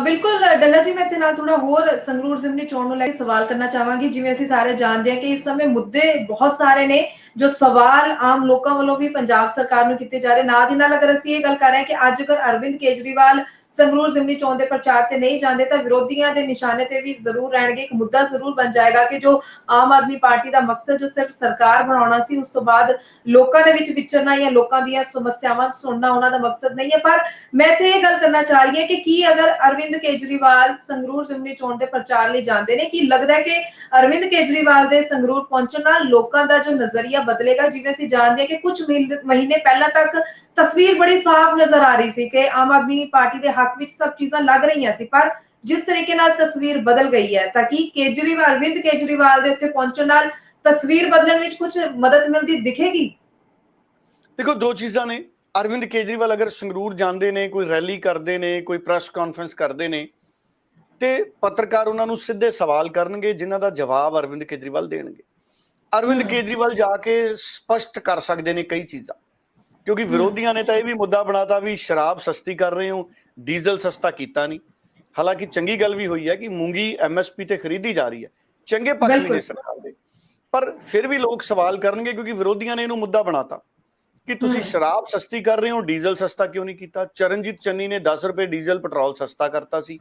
ਬਿਲਕੁਲ ਡੱਲਾ ਜੀ, ਮੈਂ ਤੇ ਨਾਲ ਥੋੜਾ ਹੋਰ ਸੰਗਰੂਰ ਜ਼ਿਮਨੀ ਚੋਣ ਨੂੰ ਲੈ ਕੇ ਸਵਾਲ ਕਰਨਾ ਚਾਹਾਂਗੀ। ਜਿਵੇਂ ਅਸੀਂ ਸਾਰੇ ਜਾਣਦੇ ਹਾਂ ਕਿ ਇਸ ਸਮੇਂ ਮੁੱਦੇ ਬਹੁਤ ਸਾਰੇ ਨੇ ਜੋ ਸਵਾਲ ਆਮ ਲੋਕਾਂ ਵੱਲੋਂ ਵੀ ਪੰਜਾਬ ਸਰਕਾਰ ਨੂੰ ਕੀਤੇ ਜਾ ਰਹੇ। ਨਾਲ ਦੀ ਨਾਲ ਅਗਰ ਅਸੀਂ ਇਹ ਗੱਲ ਕਰ ਰਹੇ ਹਾਂ ਕਿ ਅੱਜ ਅਗਰ ਅਰਵਿੰਦ ਕੇਜਰੀਵਾਲ ਸੰਗਰੂਰ ਜ਼ਿਮਨੀ ਚੋਣ ਦੇ ਪ੍ਰਚਾਰ ਤੇ ਨਹੀਂ ਜਾਂਦੇ ਤਾਂ ਵਿਰੋਧੀਆਂ ਦੇ ਨਿਸ਼ਾਨੇ ਤੇ ਵੀ ਜ਼ਰੂਰ ਰਹਿਣਗੇ। ਇੱਕ ਮੁੱਦਾ ਜ਼ਰੂਰ ਬਣ ਜਾਏਗਾ ਕਿ ਜੋ ਆਮ ਆਦਮੀ ਪਾਰਟੀ ਦਾ ਮਕਸਦ ਜੋ ਸਿਰਫ ਸਰਕਾਰ ਬਣਾਉਣਾ ਸੀ, ਉਸ ਤੋਂ ਬਾਅਦ ਲੋਕਾਂ ਦੇ ਵਿੱਚ ਵਿਚਰਨਾ ਜਾਂ ਲੋਕਾਂ ਦੀਆਂ ਸਮੱਸਿਆਵਾਂ ਸੁਣਨਾ ਉਹਨਾਂ ਦਾ ਮਕਸਦ ਨਹੀਂ ਹੈ। ਪਰ ਮੈਂ ਇੱਥੇ ਇਹ ਗੱਲ ਕਰਨਾ ਚਾਹ ਰਹੀ ਹਾਂ ਕਿ ਕੀ ਅਗਰ ਅਰਵਿੰਦ ਕੇਜਰੀਵਾਲ ਸੰਗਰੂਰ ਜ਼ਿਮਨੀ ਚੋਣ ਦੇ ਪ੍ਰਚਾਰ ਲਈ ਜਾਂਦੇ ਨੇ, ਕੀ ਲੱਗਦਾ ਹੈ ਕਿ ਅਰਵਿੰਦ ਕੇਜਰੀਵਾਲ ਦੇ ਸੰਗਰੂਰ ਪਹੁੰਚਣ ਨਾਲ ਲੋਕਾਂ ਦਾ ਜੋ ਨਜ਼ਰੀਆ ਬਦਲੇਗਾ? ਜਿਵੇਂ ਅਸੀਂ ਜਾਣਦੇ ਹਾਂ ਕਿ ਕੁਝ ਮਹੀਨੇ ਪਹਿਲਾਂ ਤੱਕ ਤਸਵੀਰ ਬੜੀ ਸਾਫ਼ ਨਜ਼ਰ ਆ ਰਹੀ ਸੀ ਕਿ ਆਮ ਆਦਮੀ ਪਾਰਟੀ ਦੇ ਹੱਕ ਵਿੱਚ ਸਭ ਚੀਜ਼ਾਂ ਲੱਗ ਰਹੀਆਂ ਸੀ, ਪਰ ਜਿਸ ਤਰੀਕੇ ਨਾਲ ਤਸਵੀਰ ਬਦਲ ਗਈ ਹੈ ਤਾਂ ਕੀ ਅਰਵਿੰਦ ਕੇਜਰੀਵਾਲ ਦੇ ਉੱਤੇ ਪਹੁੰਚਣ ਨਾਲ ਤਸਵੀਰ ਬਦਲਣ ਵਿੱਚ ਕੁਝ ਮਦਦ ਮਿਲਦੀ ਦਿਖੇਗੀ? ਦੇਖੋ, ਦੋ ਚੀਜ਼ਾਂ ਨੇ। ਅਰਵਿੰਦ ਕੇਜਰੀਵਾਲ ਅਗਰ ਸੰਗਰੂਰ ਜਾਂਦੇ ਨੇ, ਕੋਈ ਰੈਲੀ ਕਰਦੇ ਨੇ, ਕੋਈ ਪ੍ਰੈਸ ਕਾਨਫਰੰਸ ਕਰਦੇ ਨੇ, ਤੇ ਪੱਤਰਕਾਰ ਉਹਨਾਂ ਨੂੰ ਸਿੱਧੇ ਸਵਾਲ ਕਰਨਗੇ ਜਿਨ੍ਹਾਂ ਦਾ ਜਵਾਬ ਅਰਵਿੰਦ ਕੇਜਰੀਵਾਲ ਦੇਣਗੇ। ਅਰਵਿੰਦ ਕੇਜਰੀਵਾਲ ਜਾ ਕੇ ਸਪਸ਼ਟ ਕਰ ਸਕਦੇ ਨੇ ਕਈ ਚੀਜ਼ਾਂ, ਕਿਉਂਕਿ ਵਿਰੋਧੀਆਂ ਨੇ ਤਾਂ ਇਹ ਵੀ ਮੁੱਦਾ ਬਣਾਤਾ ਵੀ ਸ਼ਰਾਬ ਸਸਤੀ ਕਰ ਰਹੇ ਹੋ, ਡੀਜ਼ਲ ਸਸਤਾ ਕੀਤਾ ਨਹੀਂ। ਹਾਲਾਂਕਿ ਚੰਗੀ ਗੱਲ ਵੀ ਹੋਈ ਹੈ ਕਿ ਮੂੰਗੀ MSP ਤੇ ਖਰੀਦੀ ਜਾ ਰਹੀ ਹੈ, ਚੰਗੇ ਪੱਖ ਵੀ ਨੇ ਸਰਕਾਰ ਦੇ, ਪਰ ਫਿਰ ਵੀ ਲੋਕ ਸਵਾਲ ਕਰਨਗੇ ਕਿਉਂਕਿ ਵਿਰੋਧੀਆਂ ਨੇ ਇਹਨੂੰ ਮੁੱਦਾ ਬਣਾਤਾ ਕਿ ਤੁਸੀਂ ਸ਼ਰਾਬ ਸਸਤੀ ਕਰ ਰਹੇ ਹੋ, ਡੀਜ਼ਲ ਸਸਤਾ ਕਿਉਂ ਨਹੀਂ ਕੀਤਾ? ਚਰਨਜੀਤ ਚੰਨੀ ਨੇ 10 ਰੁਪਏ ਡੀਜ਼ਲ ਪੈਟਰੋਲ ਸਸਤਾ ਕਰਤਾ ਸੀ,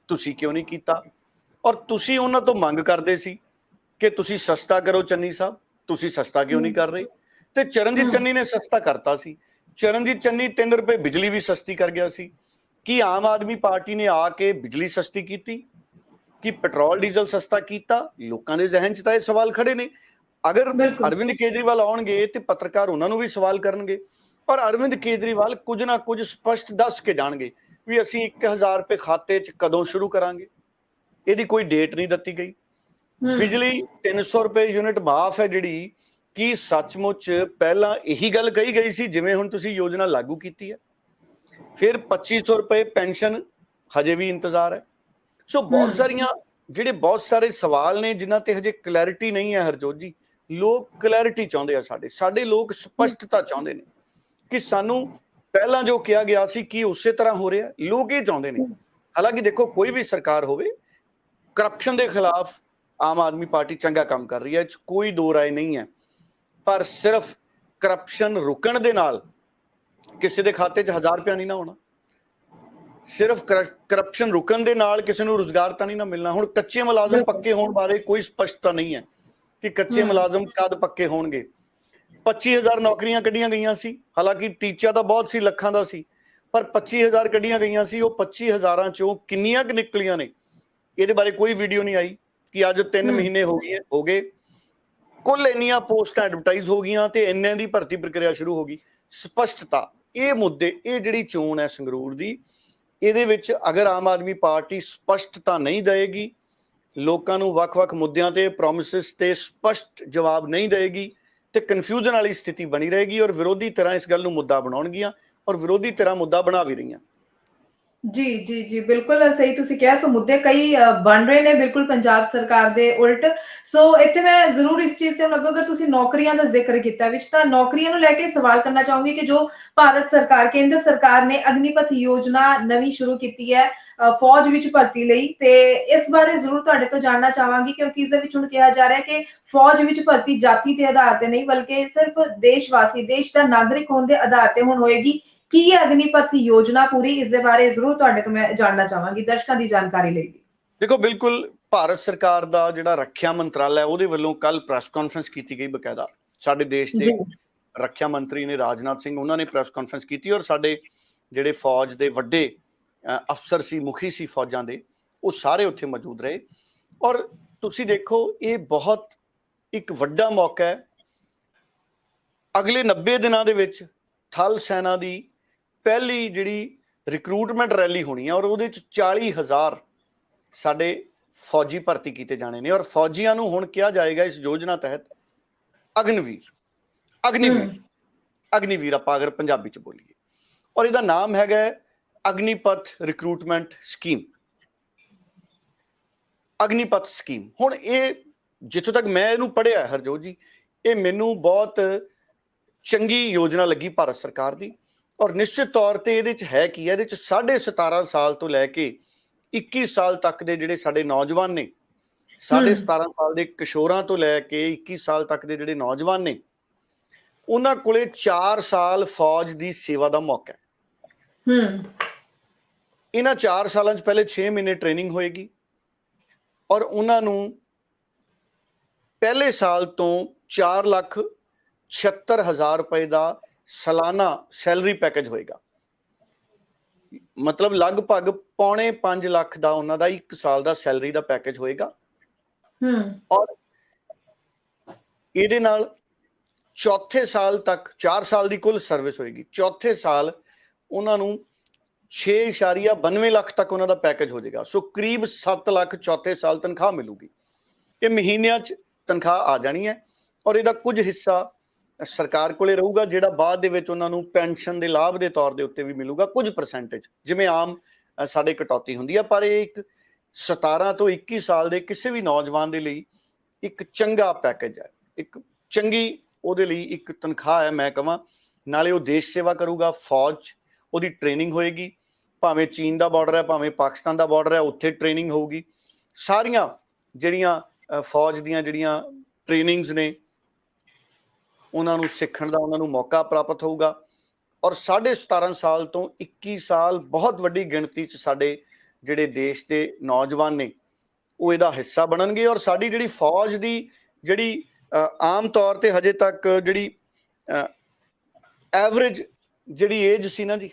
ਤੁਸੀਂ ਕਿਉਂ ਨਹੀਂ ਕੀਤਾ? ਔਰ ਤੁਸੀਂ ਉਹਨਾਂ ਤੋਂ ਮੰਗ ਕਰਦੇ ਸੀ ਕਿ ਤੁਸੀਂ ਸਸਤਾ ਕਰੋ ਚੰਨੀ ਸਾਹਿਬ, ਤੁਸੀਂ ਸਸਤਾ ਕਿਉਂ ਨਹੀਂ ਕਰ ਰਹੇ? ਤੇ ਚਰਨਜੀਤ ਚੰਨੀ ਨੇ ਸਸਤਾ ਕਰਤਾ ਸੀ। ਚਰਨਜੀਤ ਚੰਨੀ 3 ਰੁਪਏ ਬਿਜਲੀ ਵੀ ਸਸਤੀ ਕਰ ਗਿਆ ਸੀ। ਕੀ ਆਮ ਆਦਮੀ ਪਾਰਟੀ ਨੇ ਆ ਕੇ ਬਿਜਲੀ ਸਸਤੀ ਕੀਤੀ? ਕਿ ਪੈਟਰੋਲ ਡੀਜ਼ਲ ਸਸਤਾ ਕੀਤਾ? ਲੋਕਾਂ ਦੇ ਜ਼ਿਹਨ 'ਚ ਤਾਂ ਇਹ ਸਵਾਲ ਖੜੇ ਨੇ। ਅਗਰ ਅਰਵਿੰਦ ਕੇਜਰੀਵਾਲ ਆਉਣਗੇ ਤੇ ਪੱਤਰਕਾਰ ਉਹਨਾਂ ਨੂੰ ਵੀ ਸਵਾਲ ਕਰਨਗੇ, ਪਰ ਅਰਵਿੰਦ ਕੇਜਰੀਵਾਲ ਕੁਝ ਨਾ ਕੁਝ ਸਪਸ਼ਟ ਦੱਸ ਕੇ ਜਾਣਗੇ ਵੀ ਅਸੀਂ 1000 ਰੁਪਏ ਖਾਤੇ 'ਚ ਕਦੋਂ ਸ਼ੁਰੂ ਕਰਾਂਗੇ। ਇਹਦੀ ਕੋਈ ਡੇਟ ਨਹੀਂ ਦਿੱਤੀ ਗਈ। ਬਿਜਲੀ 300 ਰੁਪਏ ਯੂਨਿਟ ਮਾਫ ਹੈ ਜਿਹੜੀ, ਕੀ ਸੱਚਮੁੱਚ ਪਹਿਲਾਂ ਇਹੀ ਗੱਲ ਕਹੀ ਗਈ ਸੀ ਜਿਵੇਂ ਹੁਣ ਤੁਸੀਂ ਯੋਜਨਾ ਲਾਗੂ ਕੀਤੀ ਹੈ? ਫਿਰ 2500 ਰੁਪਏ ਪੈਨਸ਼ਨ ਹਜੇ ਵੀ ਇੰਤਜ਼ਾਰ ਹੈ। ਸੋ ਬਹੁਤ ਸਾਰੇ ਸਵਾਲ ਨੇ ਜਿਨ੍ਹਾਂ ਤੇ ਹਜੇ ਕਲੈਰਿਟੀ ਨਹੀਂ ਹੈ ਹਰਜੋਤ ਜੀ। ਲੋਕ ਕਲੈਰਿਟੀ ਚਾਹੁੰਦੇ ਆ, ਸਾਡੇ ਲੋਕ ਸਪਸ਼ਟਤਾ ਚਾਹੁੰਦੇ ਨੇ ਕਿ ਸਾਨੂੰ ਪਹਿਲਾਂ ਜੋ ਕਿਹਾ ਗਿਆ ਸੀ ਕੀ ਉਸੇ ਤਰ੍ਹਾਂ ਹੋ ਰਿਹਾ। ਲੋਕ ਇਹ ਚਾਹੁੰਦੇ ਨੇ। ਹਾਲਾਂਕਿ ਦੇਖੋ, ਕੋਈ ਵੀ ਸਰਕਾਰ ਹੋਵੇ, ਕਰਪਸ਼ਨ ਦੇ ਖਿਲਾਫ ਆਮ ਆਦਮੀ ਪਾਰਟੀ ਚੰਗਾ ਕੰਮ ਕਰ ਰਹੀ ਹੈ, ਇਹ 'ਚ ਕੋਈ ਦੋ ਰਾਏ ਨਹੀਂ ਹੈ, ਪਰ ਸਿਰਫ ਕਰਪਸ਼ਨ ਰੁਕਣ ਦੇ ਨਾਲ ਕਿਸੇ ਦੇ ਖਾਤੇ 'ਚ 1000 ਰੁਪਇਆ ਨਹੀਂ ਨਾ ਹੋਣਾ। ਸਿਰਫ ਕਰਪਸ਼ਨ ਰੁਕਣ ਦੇ ਨਾਲ ਕਿਸੇ ਨੂੰ ਰੁਜ਼ਗਾਰ ਤਾਂ ਨਹੀਂ ਨਾ ਮਿਲਣਾ। ਹੁਣ ਕੱਚੇ ਮੁਲਾਜ਼ਮ ਪੱਕੇ ਹੋਣ ਬਾਰੇ ਕੋਈ ਸਪਸ਼ਟਤਾ ਨਹੀਂ ਹੈ ਕਿ ਕੱਚੇ ਮੁਲਾਜ਼ਮ ਕਦ ਪੱਕੇ ਹੋਣਗੇ। 25000 ਨੌਕਰੀਆਂ ਕੱਢੀਆਂ ਗਈਆਂ ਸੀ, ਹਾਲਾਂਕਿ ਟੀਚਾ ਤਾਂ ਬਹੁਤ ਸੀ, ਲੱਖਾਂ ਦਾ ਸੀ, ਪਰ 25000 ਕੱਢੀਆਂ ਗਈਆਂ ਸੀ। ਉਹ 25000 ਚੋਂ ਕਿੰਨੀਆਂ ਕੁ ਨਿਕਲੀਆਂ ਨੇ, ਇਹਦੇ ਬਾਰੇ ਕੋਈ ਵੀਡੀਓ ਨਹੀਂ ਆਈ ਕਿ ਅੱਜ 3 ਮਹੀਨੇ ਹੋ ਗਏ ਕੁੱਲ ਇੰਨੀਆਂ ਪੋਸਟਾਂ ਐਡਵਰਟਾਈਜ਼ ਹੋ ਗਈਆਂ ਤੇ ਇੰਨੇ ਦੀ ਭਰਤੀ ਪ੍ਰਕਿਰਿਆ ਸ਼ੁਰੂ ਹੋ ਗਈ। ਸਪਸ਼ਟਤਾ, ਇਹ ਮੁੱਦੇ, ਇਹ ਜਿਹੜੀ ਚੋਣ ਹੈ ਸੰਗਰੂਰ ਦੀ, ਇਹਦੇ ਵਿੱਚ ਅਗਰ ਆਮ ਆਦਮੀ ਪਾਰਟੀ ਸਪਸ਼ਟਤਾ ਨਹੀਂ ਦੇਵੇਗੀ, ਲੋਕਾਂ ਨੂੰ ਵੱਖ-ਵੱਖ ਮੁੱਦਿਆਂ ਤੇ ਪ੍ਰੋਮਿਸਿਸ ਤੇ ਸਪਸ਼ਟ ਜਵਾਬ ਨਹੀਂ ਦੇਵੇਗੀ, ਤੇ ਕਨਫਿਊਜ਼ਨ ਵਾਲੀ ਸਥਿਤੀ ਬਣੀ ਰਹੇਗੀ ਔਰ ਵਿਰੋਧੀ ਧਿਰਾਂ ਇਸ ਗੱਲ ਨੂੰ ਮੁੱਦਾ ਬਣਾਉਣਗੀਆਂ ਔਰ ਵਿਰੋਧੀ ਧਿਰਾਂ ਮੁੱਦਾ ਬਣਾ ਵੀ ਰਹੀਆਂ। ਜੀ ਬਿਲਕੁਲ ਸਹੀ ਤੁਸੀਂ ਕਿਹਾ। ਸੋ ਮੁੱਦੇ ਕਈ ਬਣ ਰਹੇ ਨੇ ਬਿਲਕੁਲ ਪੰਜਾਬ ਸਰਕਾਰ ਦੇ ਉਲਟ। ਸੋ ਇੱਥੇ ਮੈਂ ਜ਼ਰੂਰ ਇਸ ਚੀਜ਼ ਤੇ ਅਗਰ ਤੁਸੀਂ ਨੌਕਰੀਆਂ ਦਾ ਜ਼ਿਕਰ ਕੀਤਾ ਵਿੱਚ, ਤਾਂ ਨੌਕਰੀਆਂ ਨੂੰ ਲੈ ਕੇ ਸਵਾਲ ਕਰਨਾ ਚਾਹੂੰਗੀ ਕਿ ਜੋ ਭਾਰਤ ਸਰਕਾਰ, ਕੇਂਦਰ ਸਰਕਾਰ ਨੇ ਅਗਨੀਪਥ ਯੋਜਨਾ ਨਵੀਂ ਸ਼ੁਰੂ ਕੀਤੀ ਹੈ ਫੌਜ ਵਿੱਚ ਭਰਤੀ ਲਈ, ਤੇ ਇਸ ਬਾਰੇ ਜ਼ਰੂਰ ਤੁਹਾਡੇ ਤੋਂ ਜਾਣਨਾ ਚਾਹਾਂਗੀ ਕਿਉਂਕਿ ਇਸ ਦੇ ਵਿੱਚ ਹੁਣ ਕਿਹਾ ਜਾ ਰਿਹਾ ਕਿ ਫੌਜ ਵਿੱਚ ਭਰਤੀ ਜਾਤੀ ਦੇ ਆਧਾਰ ਤੇ ਨਹੀਂ ਬਲਕਿ ਸਿਰਫ ਦੇਸ਼ਵਾਸੀ, ਦੇਸ਼ ਦਾ ਨਾਗਰਿਕ ਹੋਣ ਦੇ ਆਧਾਰ ਤੇ ਹੁਣ ਹੋਏਗੀ। ਕੀ ਹੈ ਅਗਨੀਪਥ ਯੋਜਨਾ ਪੂਰੀ? ਇਸ ਦੇ ਬਾਰੇ ਜ਼ਰੂਰ ਤੁਹਾਡੇ ਤੋਂ ਮੈਂ ਜਾਣਨਾ ਚਾਹਾਂਗੀ ਦਰਸ਼ਕਾਂ ਦੀ ਜਾਣਕਾਰੀ ਲਈ ਵੀ। ਦੇਖੋ, ਬਿਲਕੁਲ ਭਾਰਤ ਸਰਕਾਰ ਦਾ ਜਿਹੜਾ ਰੱਖਿਆ ਮੰਤਰਾਲਾ ਹੈ ਉਹਦੇ ਵੱਲੋਂ ਕੱਲ ਪ੍ਰੈਸ ਕਾਨਫਰੰਸ ਕੀਤੀ ਗਈ। ਬਕਾਇਦਾ ਸਾਡੇ ਦੇਸ਼ ਦੇ ਰੱਖਿਆ ਮੰਤਰੀ ਨੇ ਰਾਜਨਾਥ ਸਿੰਘ, ਉਹਨਾਂ ਨੇ ਪ੍ਰੈਸ ਕਾਨਫਰੰਸ ਕੀਤੀ ਔਰ ਸਾਡੇ ਜਿਹੜੇ ਫੌਜ ਦੇ ਵੱਡੇ ਅਫਸਰ ਸੀ, ਮੁਖੀ ਸੀ ਫੌਜਾਂ ਦੇ, ਉਹ ਸਾਰੇ ਉੱਥੇ ਮੌਜੂਦ ਰਹੇ। ਔਰ ਤੁਸੀਂ ਦੇਖੋ, ਇਹ ਬਹੁਤ ਇੱਕ ਵੱਡਾ ਮੌਕਾ ਹੈ। ਅਗਲੇ 90 ਦਿਨਾਂ ਦੇ ਵਿੱਚ ਥਲ ਸੈਨਾ ਦੀ ਪਹਿਲੀ ਜਿਹੜੀ ਰਿਕਰੂਟਮੈਂਟ ਰੈਲੀ ਹੋਣੀ ਹੈ ਔਰ ਉਹਦੇ 'ਚ 40000 ਸਾਡੇ ਫੌਜੀ ਭਰਤੀ ਕੀਤੇ ਜਾਣੇ ਨੇ, ਔਰ ਫੌਜੀਆਂ ਨੂੰ ਹੁਣ ਕਿਹਾ ਜਾਏਗਾ ਇਸ ਯੋਜਨਾ ਤਹਿਤ ਅਗਨਵੀਰ। ਅਗਨੀਵੀਰ ਆਪਾਂ ਅਗਰ ਪੰਜਾਬੀ ਚ ਬੋਲੀਏ, ਔਰ ਇਹਦਾ ਨਾਮ ਹੈਗਾ Agnipath recruitment scheme. Agnipath scheme, ਹੁਣ ਇਹ ਜਿੱਥੋਂ ਤੱਕ ਮੈਂ ਇਹਨੂੰ ਪੜ੍ਹਿਆ ਹਰਜੋਤ ਜੀ, ਇਹ ਮੈਨੂੰ ਬਹੁਤ ਚੰਗੀ ਯੋਜਨਾ ਲੱਗੀ ਭਾਰਤ ਸਰਕਾਰ ਦੀ। ਔਰ ਨਿਸ਼ਚਿਤ ਤੌਰ ਤੇ ਇਹਦੇ ਚ ਹੈ ਕੀ ਹੈ, ਇਹਦੇ ਚ 17.5 ਸਾਲ ਤੋਂ ਲੈ ਕੇ 21 ਸਾਲ ਤੱਕ ਦੇ ਜਿਹੜੇ ਸਾਡੇ ਨੌਜਵਾਨ ਨੇ, 17.5 ਸਾਲ ਦੇ ਕਿਸ਼ੋਰਾਂ ਤੋਂ ਲੈ ਕੇ 21 ਸਾਲ ਤੱਕ ਦੇ ਜਿਹੜੇ ਨੌਜਵਾਨ ਨੇ, ਉਹਨਾਂ ਕੋਲੇ 4 ਸਾਲ ਫੌਜ ਦੀ ਸੇਵਾ ਦਾ ਮੌਕਾ ਹੈ। ਇਹਨਾਂ 4 ਸਾਲਾਂ ਚ ਪਹਿਲੇ 6 ਮਹੀਨੇ ਟ੍ਰੇਨਿੰਗ ਹੋਏਗੀ, ਔਰ ਉਹਨਾਂ ਨੂੰ ਪਹਿਲੇ ਸਾਲ ਤੋਂ 4,76,000 ਰੁਪਏ ਦਾ ਸਾਲਾਨਾ ਸੈਲਰੀ ਪੈਕੇਜ ਹੋਏਗਾ। ਮਤਲਬ ਲਗਭਗ 4.5 ਲੱਖ ਦਾ ਉਹਨਾਂ ਦਾ 1 ਸਾਲ ਦਾ ਸੈਲਰੀ ਦਾ ਪੈਕੇਜ ਹੋਏਗਾ। ਔਰ ਇਹਦੇ ਨਾਲ ਚੌਥੇ ਸਾਲ ਤੱਕ 4 ਸਾਲ ਦੀ ਕੁੱਲ ਸਰਵਿਸ ਹੋਏਗੀ, ਚੌਥੇ ਸਾਲ ਉਹਨਾਂ ਨੂੰ 6.92 ਲੱਖ ਤੱਕ ਉਹਨਾਂ ਦਾ ਪੈਕੇਜ ਹੋ ਜਾਏਗਾ। ਸੋ ਕਰੀਬ 7 ਲੱਖ ਚੌਥੇ ਸਾਲ ਤਨਖਾਹ ਮਿਲੂਗੀ। ਇਹ ਮਹੀਨਿਆਂ 'ਚ ਤਨਖਾਹ ਆ ਜਾਣੀ ਹੈ, ਔਰ ਇਹਦਾ ਕੁਝ ਹਿੱਸਾ ਸਰਕਾਰ ਕੋਲੇ ਰਹੂਗਾ, ਜਿਹੜਾ ਬਾਅਦ ਦੇ ਵਿੱਚ ਉਹਨਾਂ ਨੂੰ ਪੈਨਸ਼ਨ ਦੇ ਲਾਭ ਦੇ ਤੌਰ ਦੇ ਉੱਤੇ ਵੀ ਮਿਲੂਗਾ, ਕੁਝ ਪਰਸੈਂਟੇਜ, ਜਿਵੇਂ ਆਮ ਸਾਡੇ ਕਟੌਤੀ ਹੁੰਦੀ ਹੈ। ਪਰ ਇਹ ਇੱਕ 17 ਤੋਂ 21 ਸਾਲ ਦੇ ਕਿਸੇ ਵੀ ਨੌਜਵਾਨ ਦੇ ਲਈ ਇੱਕ ਚੰਗਾ ਪੈਕੇਜ ਹੈ, ਇੱਕ ਚੰਗੀ ਉਹਦੇ ਲਈ ਇੱਕ ਤਨਖਾਹ ਹੈ ਮੈਂ ਕਹਾਂ। ਨਾਲੇ ਉਹ ਦੇਸ਼ ਸੇਵਾ ਕਰੂਗਾ, ਫੌਜ ਉਹਦੀ ਟ੍ਰੇਨਿੰਗ ਹੋਏਗੀ, ਭਾਵੇਂ ਚੀਨ ਦਾ ਬਾਰਡਰ ਹੈ, ਭਾਵੇਂ ਪਾਕਿਸਤਾਨ ਦਾ ਬਾਰਡਰ ਹੈ, ਉੱਥੇ ਟ੍ਰੇਨਿੰਗ ਹੋਊਗੀ। ਸਾਰੀਆਂ ਜਿਹੜੀਆਂ ਫੌਜ ਦੀਆਂ ਜਿਹੜੀਆਂ ਟ੍ਰੇਨਿੰਗਸ ਨੇ ਉਹਨਾਂ ਨੂੰ ਸਿੱਖਣ ਦਾ ਉਹਨਾਂ ਨੂੰ ਮੌਕਾ ਪ੍ਰਾਪਤ ਹੋਊਗਾ। ਔਰ 17.5 ਸਾਲ ਤੋਂ 21 ਸਾਲ ਬਹੁਤ ਵੱਡੀ ਗਿਣਤੀ 'ਚ ਸਾਡੇ ਜਿਹੜੇ ਦੇਸ਼ ਦੇ ਨੌਜਵਾਨ ਨੇ ਉਹ ਇਹਦਾ ਹਿੱਸਾ ਬਣਨਗੇ। ਔਰ ਸਾਡੀ ਜਿਹੜੀ ਫੌਜ ਦੀ ਜਿਹੜੀ ਆਮ ਤੌਰ ਤੇ ਹਜੇ ਤੱਕ ਜਿਹੜੀ ਐਵਰੇਜ ਜਿਹੜੀ ਏਜ ਸੀ ਨਾ ਜੀ,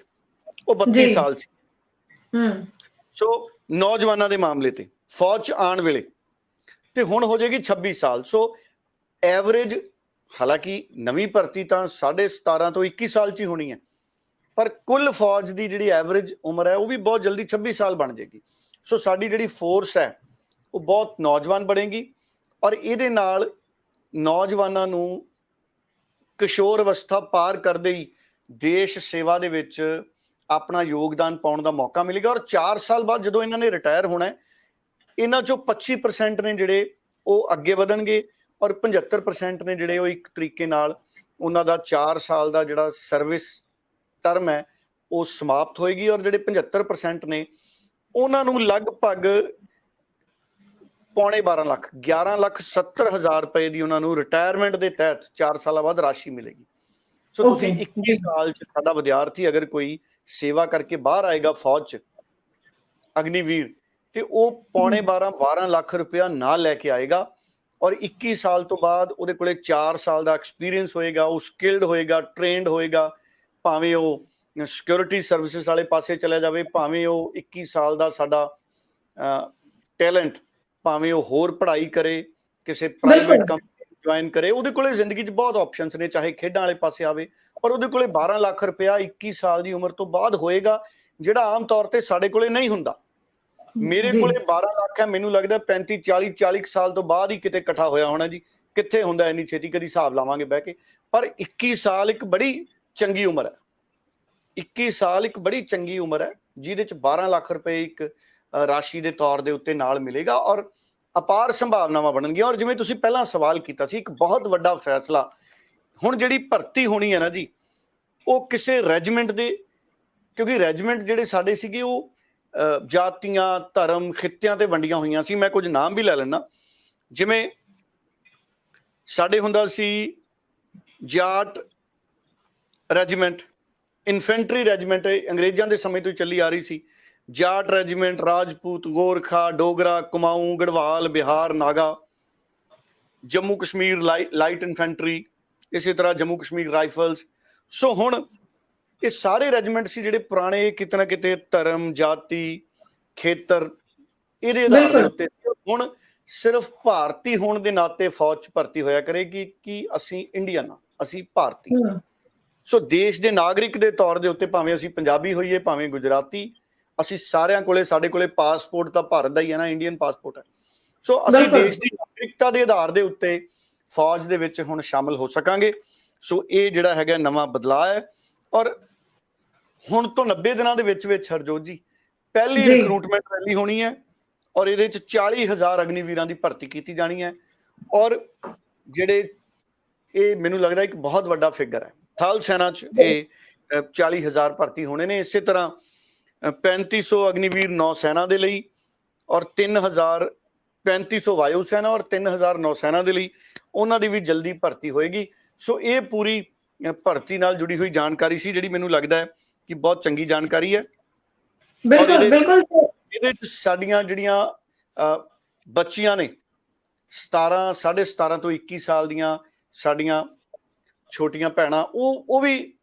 ਉਹ 32 ਸਾਲ ਸੀ। ਸੋ ਨੌਜਵਾਨਾਂ ਦੇ ਮਾਮਲੇ ਤੇ ਫੌਜ 'ਚ ਆਉਣ ਵੇਲੇ ਤੇ ਹੁਣ ਹੋ ਜਾਏਗੀ 26 ਸਾਲ। ਸੋ ਐਵਰੇਜ, ਹਾਲਾਂਕਿ ਨਵੀਂ ਭਰਤੀ ਤਾਂ 17.5 ਤੋਂ 21 ਸਾਲ 'ਚ ਹੀ ਹੋਣੀ ਹੈ, ਪਰ ਕੁੱਲ ਫੌਜ ਦੀ ਜਿਹੜੀ ਐਵਰੇਜ ਉਮਰ ਹੈ ਉਹ ਵੀ ਬਹੁਤ ਜਲਦੀ 26 ਸਾਲ ਬਣ ਜਾਏਗੀ। ਸੋ ਸਾਡੀ ਜਿਹੜੀ ਫੋਰਸ ਹੈ ਉਹ ਬਹੁਤ ਨੌਜਵਾਨ ਬਣੇਗੀ, ਔਰ ਇਹਦੇ ਨਾਲ ਨੌਜਵਾਨਾਂ ਨੂੰ ਕਿਸ਼ੋਰ ਅਵਸਥਾ ਪਾਰ ਕਰਦੇ ਹੀ ਦੇਸ਼ ਸੇਵਾ ਦੇ ਵਿੱਚ ਆਪਣਾ ਯੋਗਦਾਨ ਪਾਉਣ ਦਾ ਮੌਕਾ ਮਿਲੇਗਾ। ਔਰ 4 ਸਾਲ ਬਾਅਦ ਜਦੋਂ ਇਹਨਾਂ ਨੇ ਰਿਟਾਇਰ ਹੋਣਾ, ਇਹਨਾਂ ਚੋਂ 25% ਨੇ ਜਿਹੜੇ ਉਹ ਅੱਗੇ ਵਧਣਗੇ, ਔਰ 75% ਨੇ ਜਿਹੜੇ ਉਹ ਇੱਕ ਤਰੀਕੇ ਨਾਲ ਉਹਨਾਂ ਦਾ 4 ਸਾਲ ਦਾ ਜਿਹੜਾ ਸਰਵਿਸ ਟਰਮ ਹੈ ਉਹ ਸਮਾਪਤ ਹੋਏਗੀ। ਔਰ ਜਿਹੜੇ 75% ਨੇ ਉਹਨਾਂ ਨੂੰ ਲਗਭਗ 12.5 ਲੱਖ 11,70,000 ਰੁਪਏ ਦੀ ਉਹਨਾਂ ਨੂੰ ਰਿਟਾਇਰਮੈਂਟ ਦੇ ਤਹਿਤ 4 ਸਾਲਾਂ ਬਾਅਦ ਰਾਸ਼ੀ ਮਿਲੇਗੀ। ਸੋ ਤੁਸੀਂ 21 ਸਾਲ 'ਚ ਸਾਡਾ ਵਿਦਿਆਰਥੀ ਅਗਰ ਕੋਈ ਸੇਵਾ ਕਰਕੇ ਬਾਹਰ ਆਏਗਾ ਫੌਜ 'ਚ ਅਗਨੀਵੀਰ, ਤੇ ਉਹ 12.5 ਲੱਖ ਰੁਪਇਆ ਨਾਲ ਲੈ ਕੇ ਆਏਗਾ। ਔਰ 21 ਸਾਲ ਤੋਂ ਬਾਅਦ ਉਹਦੇ ਕੋਲੇ 4 ਸਾਲ ਦਾ ਐਕਸਪੀਰੀਅੰਸ ਹੋਏਗਾ, ਉਹ ਸਕਿਲਡ ਹੋਏਗਾ, ਟ੍ਰੇਨਡ ਹੋਏਗਾ, ਭਾਵੇਂ ਉਹ ਸਿਕਿਉਰਿਟੀ ਸਰਵਿਸਿਜ਼ ਵਾਲੇ ਪਾਸੇ ਚਲਾ ਜਾਵੇ, ਭਾਵੇਂ ਉਹ 21 ਸਾਲ ਦਾ ਸਾਡਾ ਟੈਲੈਂਟ, ਭਾਵੇਂ ਉਹ ਹੋਰ ਪੜ੍ਹਾਈ ਕਰੇ, ਕਿਸੇ ਪ੍ਰਾਈਵੇਟ ਕੰਪਨੀ ਜੁਆਇਨ ਕਰੇ, ਉਹਦੇ ਕੋਲੇ ਜ਼ਿੰਦਗੀ 'ਚ ਬਹੁਤ ਆਪਸ਼ਨਸ ਨੇ, ਚਾਹੇ ਖੇਡਾਂ ਵਾਲੇ ਪਾਸੇ ਆਵੇ। ਔਰ ਉਹਦੇ ਕੋਲੇ 12 ਲੱਖ ਰੁਪਇਆ 21 ਸਾਲ ਦੀ ਉਮਰ ਤੋਂ ਬਾਅਦ ਹੋਏਗਾ, ਜਿਹੜਾ ਆਮ ਤੌਰ ਤੇ ਸਾਡੇ ਕੋਲੇ ਨਹੀਂ ਹੁੰਦਾ। ਮੇਰੇ ਕੋਲੇ 12 ਲੱਖ ਹੈ, ਮੈਨੂੰ ਲੱਗਦਾ 35 40 ਸਾਲ ਤੋਂ ਬਾਅਦ ਹੀ ਕਿਤੇ ਇਕੱਠਾ ਹੋਇਆ ਹੋਣਾ ਜੀ, ਕਿੱਥੇ ਹੁੰਦਾ ਇੰਨੀ ਛੇਤੀ, ਕਦੀ ਹਿਸਾਬ ਲਾਵਾਂਗੇ ਬਹਿ ਕੇ। ਪਰ 21 ਸਾਲ ਇੱਕ ਬੜੀ ਚੰਗੀ ਉਮਰ ਹੈ, 21 ਸਾਲ ਇੱਕ ਬੜੀ ਚੰਗੀ ਉਮਰ ਹੈ, ਜਿਹਦੇ 'ਚ 12 ਲੱਖ ਰੁਪਏ ਇੱਕ ਰਾਸ਼ੀ ਦੇ ਤੌਰ ਦੇ ਉੱਤੇ ਨਾਲ ਮਿਲੇਗਾ, ਔਰ ਅਪਾਰ ਸੰਭਾਵਨਾਵਾਂ ਬਣਨਗੀਆਂ। ਔਰ ਜਿਵੇਂ ਤੁਸੀਂ ਪਹਿਲਾਂ ਸਵਾਲ ਕੀਤਾ ਸੀ, ਇੱਕ ਬਹੁਤ ਵੱਡਾ ਫੈਸਲਾ ਹੁਣ ਜਿਹੜੀ ਭਰਤੀ ਹੋਣੀ ਹੈ ਨਾ ਜੀ, ਉਹ ਕਿਸੇ ਰੈਜੀਮੈਂਟ ਦੇ, ਕਿਉਂਕਿ ਰੈਜੀਮੈਂਟ ਜਿਹੜੇ ਸਾਡੇ ਸੀਗੇ ਉਹ ਜਾਤੀਆਂ, ਧਰਮ, ਖਿੱਤਿਆਂ ਤੇ ਵੰਡੀਆਂ ਹੋਈਆਂ ਸੀ। ਮੈਂ ਕੁਝ ਨਾਮ ਵੀ ਲੈ ਲੈਣਾ, ਜਿਵੇਂ ਸਾਡੇ ਹੁੰਦਾ ਸੀ ਜਾਟ ਰੈਜੀਮੈਂਟ, ਇਨਫੈਂਟਰੀ ਰੈਜੀਮੈਂਟ ਅੰਗਰੇਜ਼ਾਂ ਦੇ ਸਮੇਂ ਤੋਂ ਚੱਲੀ ਆ ਰਹੀ ਸੀ, ਜਾਟ ਰੈਜੀਮੈਂਟ, ਰਾਜਪੂਤ, ਗੋਰਖਾ, ਡੋਗਰਾ, ਕੁਮਾਊਂ, ਗੜਵਾਲ, ਬਿਹਾਰ, ਨਾਗਾ, ਜੰਮੂ ਕਸ਼ਮੀਰ ਲਾਈਟ ਇਨਫੈਂਟਰੀ, ਇਸੇ ਤਰ੍ਹਾਂ ਜੰਮੂ ਕਸ਼ਮੀਰ ਰਾਈਫਲਸ। ਸੋ ਹੁਣ ਇਹ ਸਾਰੇ ਰੈਜੀਮੈਂਟ ਸੀ ਜਿਹੜੇ ਪੁਰਾਣੇ ਕਿਤੇ ਨਾ ਕਿਤੇ ਧਰਮ, ਜਾਤੀ, ਖੇਤਰ ਇਹਦੇ ਆਧਾਰ ਦੇ ਉੱਤੇ, ਹੁਣ ਸਿਰਫ ਭਾਰਤੀ ਹੋਣ ਦੇ ਨਾਤੇ ਫੌਜ 'ਚ ਭਰਤੀ ਹੋਇਆ ਕਰੇਗੀ ਕਿ ਅਸੀਂ ਇੰਡੀਅਨ ਆ, ਅਸੀਂ ਭਾਰਤੀ। ਸੋ ਦੇਸ਼ ਦੇ ਨਾਗਰਿਕ ਦੇ ਤੌਰ ਦੇ ਉੱਤੇ ਭਾਵੇਂ ਅਸੀਂ ਪੰਜਾਬੀ ਹੋਈਏ, ਭਾਵੇਂ ਗੁਜਰਾਤੀ, ਅਸੀਂ ਸਾਰਿਆਂ ਕੋਲੇ, ਸਾਡੇ ਕੋਲੇ ਪਾਸਪੋਰਟ ਤਾਂ ਭਾਰਤ ਦਾ ਹੀ ਹੈ ਨਾ, ਇੰਡੀਅਨ ਪਾਸਪੋਰਟ ਹੈ। ਸੋ ਅਸੀਂ ਦੇਸ਼ ਦੀ ਨਾਗਰਿਕਤਾ ਦੇ ਆਧਾਰ ਦੇ ਉੱਤੇ ਫੌਜ ਦੇ ਵਿੱਚ ਹੁਣ ਸ਼ਾਮਲ ਹੋ ਸਕਾਂਗੇ। ਸੋ ਇਹ ਜਿਹੜਾ ਹੈਗਾ ਨਵਾਂ ਬਦਲਾਅ ਹੈ। ਔਰ ਹੁਣ ਤੋਂ 90 ਦਿਨਾਂ ਦੇ ਵਿੱਚ ਹਰਜੋਤ ਜੀ ਪਹਿਲੀ ਰਿਕਰੂਟਮੈਂਟ ਰੈਲੀ ਹੋਣੀ ਹੈ ਔਰ ਇਹਦੇ ਚ 40,000 ਅਗਨੀਵੀਰਾਂ ਦੀ ਭਰਤੀ ਕੀਤੀ ਜਾਣੀ ਹੈ। ਔਰ ਜਿਹੜੇ ਇਹ ਮੈਨੂੰ ਲੱਗਦਾ ਇੱਕ ਬਹੁਤ ਵੱਡਾ ਫਿਗਰ ਹੈ। ਥਲ ਸੈਨਾ ਚ ਇਹ 40,000 ਭਰਤੀ ਹੋਣੇ ਨੇ। ਇਸੇ ਤਰ੍ਹਾਂ 3500 ਅਗਨੀਵੀਰ ਨੌ ਸੈਨਾ ਦੇ ਲਈ ਔਰ 3500 ਵਾਯੂ ਸੈਨਾ ਔਰ 3000 ਨੌ ਸੈਨਾ ਦੇ ਲਈ, ਉਹਨਾਂ ਦੀ ਵੀ ਜਲਦੀ ਭਰਤੀ ਹੋਏਗੀ। ਸੋ ਇਹ ਪੂਰੀ ਭਰਤੀ ਨਾਲ ਜੁੜੀ ਹੋਈ ਜਾਣਕਾਰੀ ਸੀ, ਜਿਹੜੀ ਮੈਨੂੰ ਲੱਗਦਾ ਹੈ ਕਿ ਬਹੁਤ ਚੰਗੀ ਜਾਣਕਾਰੀ ਹੈ। ਬਿਲਕੁਲ ਬਿਲਕੁਲ। ਇਹਦੇ ਚ ਸਾਡੀਆਂ ਜਿਹੜੀਆਂ ਬੱਚੀਆਂ ਨੇ 17 17.5 ਤੋਂ 21 ਸਾਲ ਦੀਆਂ ਸਾਡੀਆਂ ਛੋਟੀਆਂ ਭੈਣਾਂ, ਉਹ ਵੀ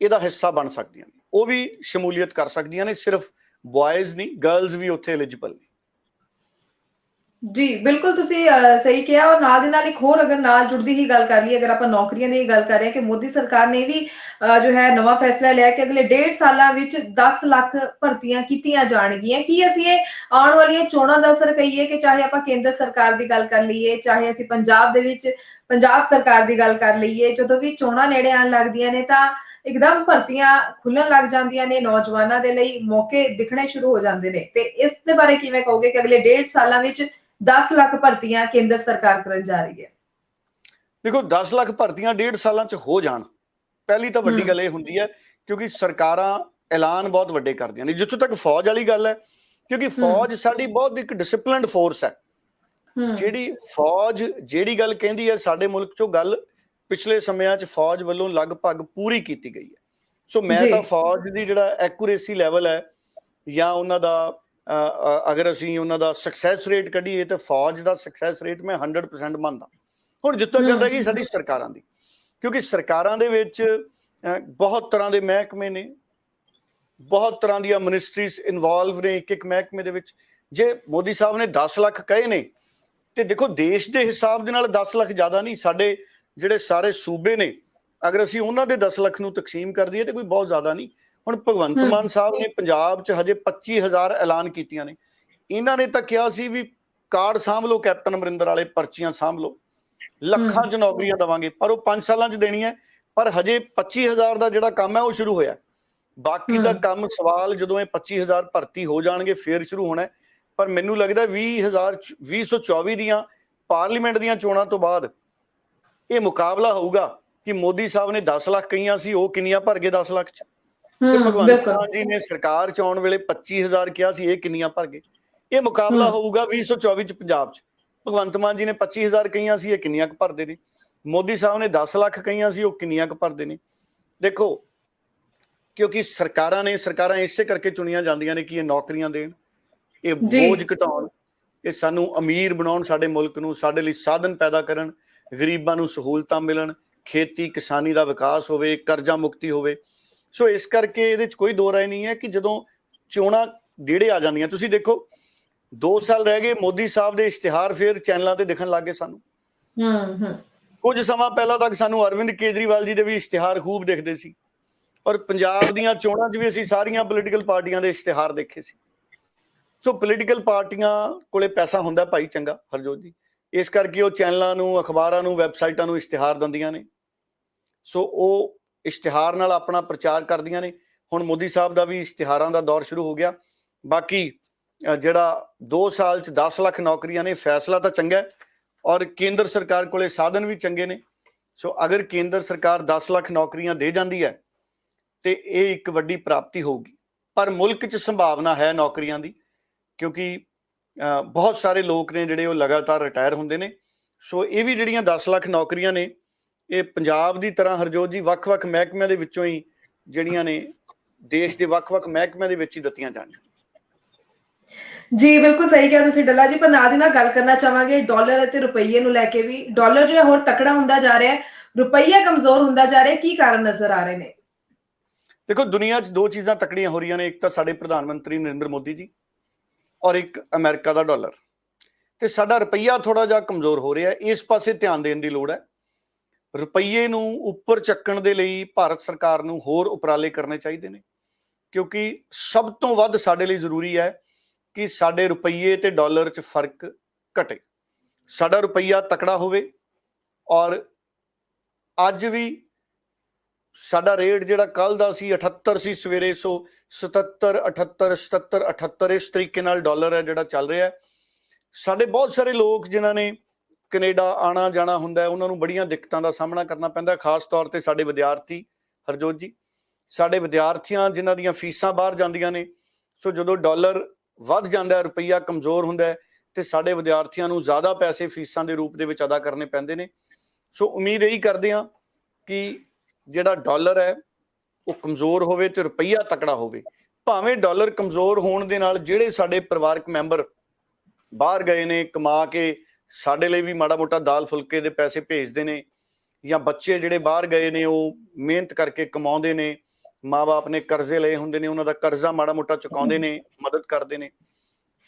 ਇਹਦਾ ਹਿੱਸਾ ਬਣ ਸਕਦੀਆਂ ਨੇ, ਉਹ ਵੀ ਸ਼ਮੂਲੀਅਤ ਕਰ ਸਕਦੀਆਂ ਨੇ। ਸਿਰਫ ਬॉयਜ਼ ਨਹੀਂ, ਗਰਲਜ਼ ਵੀ ਉੱਥੇ ਐਲੀਜੀਬਲ ਨੇ। ਜੀ ਬਿਲਕੁਲ, ਤੁਸੀਂ ਸਹੀ ਕਿਹਾ। ਔਰ ਨਾਲ ਦੇ ਨਾਲ ਇੱਕ ਹੋਰ ਅਗਰ ਨਾਲ ਜੁੜਦੀ ਹੀ ਗੱਲ ਕਰ ਲਈਏ, ਅਗਰ ਆਪਾਂ ਨੌਕਰੀਆਂ ਦੀ ਗੱਲ ਕਰ ਰਹੇ ਹਾਂ ਕਿ ਮੋਦੀ ਸਰਕਾਰ ਨੇ ਵੀ ਜੋ ਹੈ ਨਵਾਂ ਫੈਸਲਾ ਲਿਆ ਕਿ ਅਗਲੇ 1.5 ਸਾਲਾਂ ਵਿੱਚ 10 ਲੱਖ ਭਰਤੀਆਂ ਕੀਤੀਆਂ ਜਾਣਗੀਆਂ। ਕੀ ਅਸੀਂ ਇਹ ਆਉਣ ਵਾਲੀਆਂ ਚੋਣਾਂ ਦਾ ਅਸਰ ਕਹੀਏ ਕਿ ਚਾਹੇ ਆਪਾਂ ਕੇਂਦਰ ਸਰਕਾਰ ਦੀ ਗੱਲ ਕਰ ਲਈਏ, ਚਾਹੇ ਅਸੀਂ ਪੰਜਾਬ ਦੇ ਵਿੱਚ ਪੰਜਾਬ ਸਰਕਾਰ ਦੀ ਗੱਲ ਕਰ ਲਈਏ, ਜਦੋਂ ਵੀ ਚੋਣਾਂ ਨੇੜੇ ਆਉਣ ਲੱਗਦੀਆਂ ਨੇ ਤਾਂ ਇੱਕਦਮ ਭਰਤੀਆਂ ਖੁੱਲਣ ਲੱਗ ਜਾਂਦੀਆਂ ਨੇ, ਨੌਜਵਾਨਾਂ ਦੇ ਲਈ ਮੌਕੇ ਦਿਖਣੇ ਸ਼ੁਰੂ ਹੋ ਜਾਂਦੇ ਨੇ। ਤੇ ਇਸ ਦੇ ਬਾਰੇ ਕਿਵੇਂ ਕਹੋਗੇ ਕਿ ਅਗਲੇ 1.5 ਸਾਲਾਂ ਵਿੱਚ 10 ਲੱਖ ਭਰਤੀਆਂ ਕੇਂਦਰ ਸਰਕਾਰ ਕਰਨ ਜਾ ਰਹੀ ਹੈ? ਦੇਖੋ 10 ਲੱਖ ਭਰਤੀਆਂ 1.5 ਸਾਲਾਂ ਚ ਹੋ ਜਾਣ, ਪਹਿਲੀ ਤਾਂ ਵੱਡੀ ਗੱਲ ਇਹ ਹੁੰਦੀ ਹੈ ਕਿਉਂਕਿ ਸਰਕਾਰਾਂ ਐਲਾਨ ਬਹੁਤ ਵੱਡੇ ਕਰਦੀਆਂ ਨੇ। ਜਿੱਥੋਂ ਤੱਕ ਫੌਜ ਵਾਲੀ ਗੱਲ ਹੈ, ਕਿਉਂਕਿ ਫੌਜ ਸਾਡੀ ਬਹੁਤ ਇੱਕ ਡਿਸਪਲਿਨਡ ਫੋਰਸ ਹੈ। ਜਿਹੜੀ ਫੌਜ ਜਿਹੜੀ ਗੱਲ ਕਹਿੰਦੀ ਹੈ, ਸਾਡੇ ਮੁਲਕ ਚੋਂ ਗੱਲ ਪਿਛਲੇ ਸਮਿਆਂ ਚ ਫੌਜ ਵੱਲੋਂ ਲਗਭਗ ਪੂਰੀ ਕੀਤੀ ਗਈ ਹੈ। ਸੋ ਮੈਂ ਤਾਂ ਫੌਜ ਦੀ ਜਿਹੜਾ ਐਕੂਰੇਸੀ ਲੈਵਲ ਹੈ ਜਾਂ ਉਹਨਾਂ ਦਾ ਅਗਰ ਅਸੀਂ ਉਹਨਾਂ ਦਾ ਸਕਸੈਸ ਰੇਟ ਕੱਢੀਏ ਤਾਂ ਫੌਜ ਦਾ ਸਕਸੈਸ ਰੇਟ ਮੈਂ 100% ਮੰਨਦਾ। ਹੁਣ ਜਿੱਥੋਂ ਗੱਲ ਰਹੀ ਸਾਡੀ ਸਰਕਾਰਾਂ ਦੀ, ਕਿਉਂਕਿ ਸਰਕਾਰਾਂ ਦੇ ਵਿੱਚ ਬਹੁਤ ਤਰ੍ਹਾਂ ਦੇ ਮਹਿਕਮੇ ਨੇ, ਬਹੁਤ ਤਰ੍ਹਾਂ ਦੀਆਂ ਮਿਨਿਸਟਰੀਜ਼ ਇਨਵੋਲਵ ਨੇ ਇੱਕ ਮਹਿਕਮੇ ਦੇ ਵਿੱਚ। ਜੇ ਮੋਦੀ ਸਾਹਿਬ ਨੇ 10 ਲੱਖ ਕਹੇ ਨੇ ਤੇ ਦੇਖੋ ਦੇਸ਼ ਦੇ ਹਿਸਾਬ ਦੇ ਨਾਲ 10 ਲੱਖ ਜ਼ਿਆਦਾ ਨਹੀਂ। ਸਾਡੇ ਜਿਹੜੇ ਸਾਰੇ ਸੂਬੇ ਨੇ, ਅਗਰ ਅਸੀਂ ਉਹਨਾਂ ਦੇ 10 ਲੱਖ ਨੂੰ ਤਕਸੀਮ ਕਰ ਦਈਏ ਤੇ ਕੋਈ ਬਹੁਤ ਜ਼ਿਆਦਾ ਨਹੀਂ। ਹੁਣ ਭਗਵੰਤ ਮਾਨ ਸਾਹਿਬ ਨੇ ਪੰਜਾਬ 'ਚ ਹਜੇ 25,000 ਐਲਾਨ ਕੀਤੀਆਂ ਨੇ। ਇਹਨਾਂ ਨੇ ਤਾਂ ਕਿਹਾ ਸੀ ਵੀ ਕਾਰਡ ਸਾਂਭ ਲਓ, ਕੈਪਟਨ ਅਮਰਿੰਦਰ ਵਾਲੇ ਪਰਚੀਆਂ ਸਾਂਭ ਲਓ, ਲੱਖਾਂ 'ਚ ਨੌਕਰੀਆਂ ਦੇਵਾਂਗੇ, ਪਰ ਉਹ 5 ਸਾਲਾਂ 'ਚ ਦੇਣੀਆਂ। ਪਰ ਹਜੇ 25,000 ਦਾ ਜਿਹੜਾ ਕੰਮ ਹੈ ਉਹ ਸ਼ੁਰੂ ਹੋਇਆ। ਬਾਕੀ ਦਾ ਕੰਮ ਸਵਾਲ ਜਦੋਂ ਇਹ 25,000 ਭਰਤੀ ਹੋ ਜਾਣਗੇ ਫੇਰ ਸ਼ੁਰੂ ਹੋਣਾ। ਪਰ ਮੈਨੂੰ ਲੱਗਦਾ 2024 ਦੀਆਂ ਪਾਰਲੀਮੈਂਟ ਦੀਆਂ ਚੋਣਾਂ ਤੋਂ ਬਾਅਦ ਇਹ ਮੁਕਾਬਲਾ ਹੋਊਗਾ ਕਿ ਮੋਦੀ ਸਾਹਿਬ ਨੇ 10 ਲੱਖ ਕਹੀਆਂ ਸੀ, ਉਹ ਕਿੰਨੀਆਂ ਭਰ ਗਏ 10 ਲੱਖ 'ਚ, ਤੇ ਭਗਵੰਤ ਮਾਨ ਜੀ ਨੇ ਸਰਕਾਰ 'ਚ ਆਉਣ ਵੇਲੇ 25,000 ਕਿਹਾ ਸੀ, ਇਹ ਕਿੰਨੀਆਂ ਭਰ ਗਏ। ਇਹ ਮੁਕਾਬਲਾ ਹੋਊਗਾ 2024 'ਚ ਪੰਜਾਬ 'ਚ। ਭਗਵੰਤ ਮਾਨ ਜੀ ਨੇ 25,000 ਕਹੀਆਂ ਸੀ, ਇਹ ਕਿੰਨੀਆਂ ਕੁ ਭਰਦੇ ਨੇ। ਮੋਦੀ ਸਾਹਿਬ ਨੇ 10 ਲੱਖ ਕਹੀਆਂ ਸੀ, ਉਹ ਕਿੰਨੀਆਂ ਕੁ ਭਰਦੇ ਨੇ। ਦੇਖੋ ਕਿਉਂਕਿ ਸਰਕਾਰਾਂ ਇਸੇ ਕਰਕੇ ਚੁਣੀਆਂ ਜਾਂਦੀਆਂ ਨੇ ਕਿ ਇਹ ਨੌਕਰੀਆਂ ਦੇਣ, ਇਹ ਬੋਝ ਘਟਾਉਣ, ਇਹ ਸਾਨੂੰ ਅਮੀਰ ਬਣਾਉਣ, ਸਾਡੇ ਮੁਲਕ ਨੂੰ, ਸਾਡੇ ਲਈ ਸਾਧਨ ਪੈਦਾ ਕਰਨ, ਗਰੀਬਾਂ ਨੂੰ ਸਹੂਲਤਾਂ ਮਿਲਣ, ਖੇਤੀ ਕਿਸਾਨੀ ਦਾ ਵਿਕਾਸ ਹੋਵੇ, ਕਰਜ਼ਾ ਮੁਕਤੀ ਹੋਵੇ। ਸੋ ਇਸ ਕਰਕੇ ਇਹਦੇ 'ਚ ਕੋਈ ਦੋ ਰਾਏ ਨਹੀਂ ਹੈ ਕਿ ਜਦੋਂ ਚੋਣਾਂ ਨੇੜੇ ਆ ਜਾਂਦੀਆਂ, ਤੁਸੀਂ ਦੇਖੋ 2 ਸਾਲ ਰਹਿ ਗਏ, ਮੋਦੀ ਸਾਹਿਬ ਦੇ ਇਸ਼ਤਿਹਾਰ ਫੇਰ ਚੈਨਲਾਂ ਤੇ ਦਿਖਣ ਲੱਗ ਗਏ ਸਾਨੂੰ। ਕੁਝ ਸਮਾਂ ਪਹਿਲਾਂ ਤੱਕ ਸਾਨੂੰ ਅਰਵਿੰਦ ਕੇਜਰੀਵਾਲ ਜੀ ਦੇ ਵੀ ਇਸ਼ਤਿਹਾਰ ਖੂਬ ਦਿਖਦੇ ਸੀ, ਔਰ ਪੰਜਾਬ ਦੀਆਂ ਚੋਣਾਂ 'ਚ ਵੀ ਅਸੀਂ ਸਾਰੀਆਂ ਪੋਲੀਟੀਕਲ ਪਾਰਟੀਆਂ ਦੇ ਇਸ਼ਤਿਹਾਰ ਦੇਖੇ ਸੀ। ਸੋ ਪੋਲੀਟੀਕਲ ਪਾਰਟੀਆਂ ਕੋਲੇ ਪੈਸਾ ਹੁੰਦਾ ਭਾਈ ਚੰਗਾ ਹਰਜੋਤ ਜੀ, ਇਸ ਕਰਕੇ ਉਹ ਚੈਨਲਾਂ ਨੂੰ, ਅਖਬਾਰਾਂ ਨੂੰ, ਵੈਬਸਾਈਟਾਂ ਨੂੰ ਇਸ਼ਤਿਹਾਰ ਦਿੰਦੀਆਂ ਨੇ। ਸੋ ਉਹ ਇਸ਼ਤਿਹਾਰ ਨਾਲ ਆਪਣਾ ਪ੍ਰਚਾਰ ਕਰਦੀਆਂ ਨੇ। ਹੁਣ ਮੋਦੀ ਸਾਹਿਬ ਦਾ ਵੀ ਇਸ਼ਤਿਹਾਰਾਂ ਦਾ ਦੌਰ ਸ਼ੁਰੂ ਹੋ ਗਿਆ। ਬਾਕੀ ਜਿਹੜਾ 2 ਸਾਲ 'ਚ 10 ਲੱਖ ਨੌਕਰੀਆਂ ਨੇ, ਫੈਸਲਾ ਤਾਂ ਚੰਗਾ ਔਰ ਕੇਂਦਰ ਸਰਕਾਰ ਕੋਲੇ ਸਾਧਨ ਵੀ ਚੰਗੇ ਨੇ। ਸੋ ਅਗਰ ਕੇਂਦਰ ਸਰਕਾਰ 10 ਲੱਖ ਨੌਕਰੀਆਂ ਦੇ ਜਾਂਦੀ ਹੈ ਤੇ ਇਹ ਇੱਕ ਵੱਡੀ ਪ੍ਰਾਪਤੀ ਹੋਊਗੀ। ਪਰ ਮੁਲਕ 'ਚ ਸੰਭਾਵਨਾ ਹੈ ਨੌਕਰੀਆਂ ਦੀ, ਕਿਉਂਕਿ ਬਹੁਤ ਸਾਰੇ ਲੋਕ ਨੇ ਜਿਹੜੇ ਉਹ ਲਗਾਤਾਰ ਰਿਟਾਇਰ ਹੁੰਦੇ ਨੇ। ਸੋ ਇਹ ਵੀ ਜਿਹੜੀਆਂ 10 ਲੱਖ ਨੌਕਰੀਆਂ ਨੇ, ਇਹ ਪੰਜਾਬ ਦੀ ਤਰ੍ਹਾਂ ਹਰਜੋਤ ਜੀ ਵੱਖ-ਵੱਖ ਮਹਿਕਮਿਆਂ ਦੇ ਵਿੱਚੋਂ ਹੀ ਜਿਹੜੀਆਂ ਨੇ ਦੇਸ਼ ਦੇ ਵੱਖ-ਵੱਖ ਮਹਿਕਮਿਆਂ ਦੇ ਵਿੱਚ ਹੀ ਦਿੱਤੀਆਂ ਜਾਣਗੀਆਂ। ਜੀ ਬਿਲਕੁਲ ਸਹੀ ਕਿਹਾ ਤੁਸੀਂ ਡੱਲਾ ਜੀ। ਪਰ ਨਾਲ ਦੀ ਨਾਲ ਗੱਲ ਕਰਨਾ ਚਾਹਾਂਗੇ ਡਾਲਰ ਅਤੇ ਰੁਪਈਏ ਨੂੰ ਲੈ ਕੇ ਵੀ। ਡਾਲਰ ਜੋ ਹੈ ਹੋਰ ਤਕੜਾ ਹੁੰਦਾ ਜਾ ਰਿਹਾ ਹੈ, ਰੁਪਈਆ ਕਮਜ਼ੋਰ ਹੁੰਦਾ ਜਾ ਰਿਹਾ, ਕੀ ਕਾਰਨ ਨਜ਼ਰ ਆ ਰਹੇ ਨੇ? ਦੇਖੋ ਦੁਨੀਆ 'ਚ 2 ਚੀਜ਼ਾਂ ਤਕੜੀਆਂ ਹੋ ਰਹੀਆਂ ਨੇ, ਇੱਕ ਤਾਂ ਸਾਡੇ ਪ੍ਰਧਾਨ ਮੰਤਰੀ ਨਰਿੰਦਰ ਮੋਦੀ ਜੀ ਔਰ ਇੱਕ ਅਮਰੀਕਾ ਦਾ ਡਾਲਰ। ਤੇ ਸਾਡਾ ਰੁਪਈਆ ਥੋੜਾ ਜਿਹਾ ਕਮਜ਼ੋਰ ਹੋ ਰਿਹਾ, ਇਸ ਪਾਸੇ ਧਿਆਨ ਦੇਣ ਦੀ ਲੋੜ ਹੈ। ਰੁਪਈਏ ਨੂੰ ਉੱਪਰ ਚੱਕਣ ਦੇ ਲਈ ਭਾਰਤ ਸਰਕਾਰ ਨੂੰ ਹੋਰ ਉਪਰਾਲੇ ਕਰਨੇ ਚਾਹੀਦੇ ਨੇ। ਕਿਉਂਕਿ ਸਭ ਤੋਂ ਵੱਧ ਸਾਡੇ ਲਈ ਜ਼ਰੂਰੀ ਹੈ ਕਿ ਸਾਡੇ ਰੁਪਈਏ ਤੇ ਡਾਲਰ 'ਚ ਫਰਕ ਘਟੇ, ਸਾਡਾ ਰੁਪਈਆ ਤਕੜਾ ਹੋਵੇ। ਔਰ ਅੱਜ ਵੀ ਸਾਡਾ ਰੇਟ ਜਿਹੜਾ ਕੱਲ ਦਾ ਸੀ 78 ਸੀ, ਸਵੇਰੇ 177 78 77 78 ਇਸ ਤਰੀਕੇ ਨਾਲ ਡਾਲਰ ਹੈ ਜਿਹੜਾ ਚੱਲ ਰਿਹਾ। ਸਾਡੇ ਬਹੁਤ ਸਾਰੇ ਲੋਕ ਜਿਨ੍ਹਾਂ ਨੇ ਕੈਨੇਡਾ ਆਣਾ ਜਾਣਾ ਹੁੰਦਾ, ਉਹਨਾਂ ਨੂੰ ਬੜੀਆਂ ਦਿੱਕਤਾਂ ਦਾ ਸਾਹਮਣਾ ਕਰਨਾ ਪੈਂਦਾ, ਖਾਸ ਤੌਰ ਤੇ ਸਾਡੇ ਵਿਦਿਆਰਥੀ। ਹਰਜੋਤ ਜੀ, ਸਾਡੇ ਵਿਦਿਆਰਥੀਆਂ ਜਿਨ੍ਹਾਂ ਦੀਆਂ ਫੀਸਾਂ ਬਾਹਰ ਜਾਂਦੀਆਂ ਨੇ, ਸੋ ਜਦੋਂ ਡਾਲਰ ਵੱਧ ਜਾਂਦਾ, ਰੁਪਈਆ ਕਮਜ਼ੋਰ ਹੁੰਦਾ, ਤੇ ਸਾਡੇ ਵਿਦਿਆਰਥੀਆਂ ਨੂੰ ਜ਼ਿਆਦਾ ਪੈਸੇ ਫੀਸਾਂ ਦੇ ਰੂਪ ਦੇ ਵਿੱਚ ਅਦਾ ਕਰਨੇ ਪੈਂਦੇ ਨੇ। ਸੋ ਉਮੀਦ ਇਹੀ ਕਰਦੇ ਹਾਂ ਕਿ ਜਿਹੜਾ ਡਾਲਰ ਹੈ ਉਹ ਕਮਜ਼ੋਰ ਹੋਵੇ ਤੇ ਰੁਪਈਆ ਤਕੜਾ ਹੋਵੇ। ਭਾਵੇਂ ਡਾਲਰ ਕਮਜ਼ੋਰ ਹੋਣ ਦੇ ਨਾਲ ਜਿਹੜੇ ਸਾਡੇ ਪਰਿਵਾਰਕ ਮੈਂਬਰ ਬਾਹਰ ਗਏ ਨੇ ਕਮਾ ਕੇ, ਸਾਡੇ ਲਈ ਵੀ ਮਾੜਾ ਮੋਟਾ ਦਾਲ ਫੁਲਕੇ ਦੇ ਪੈਸੇ ਭੇਜਦੇ ਨੇ, ਜਾਂ ਬੱਚੇ ਜਿਹੜੇ ਬਾਹਰ ਗਏ ਨੇ ਉਹ ਮਿਹਨਤ ਕਰਕੇ ਕਮਾਉਂਦੇ ਨੇ, ਮਾਂ-ਬਾਪ ਨੇ ਕਰਜ਼ੇ ਲਏ ਹੁੰਦੇ ਨੇ, ਉਹਨਾਂ ਦਾ ਕਰਜ਼ਾ ਮਾੜਾ ਮੋਟਾ ਚੁਕਾਉਂਦੇ ਨੇ, ਮਦਦ ਕਰਦੇ ਨੇ,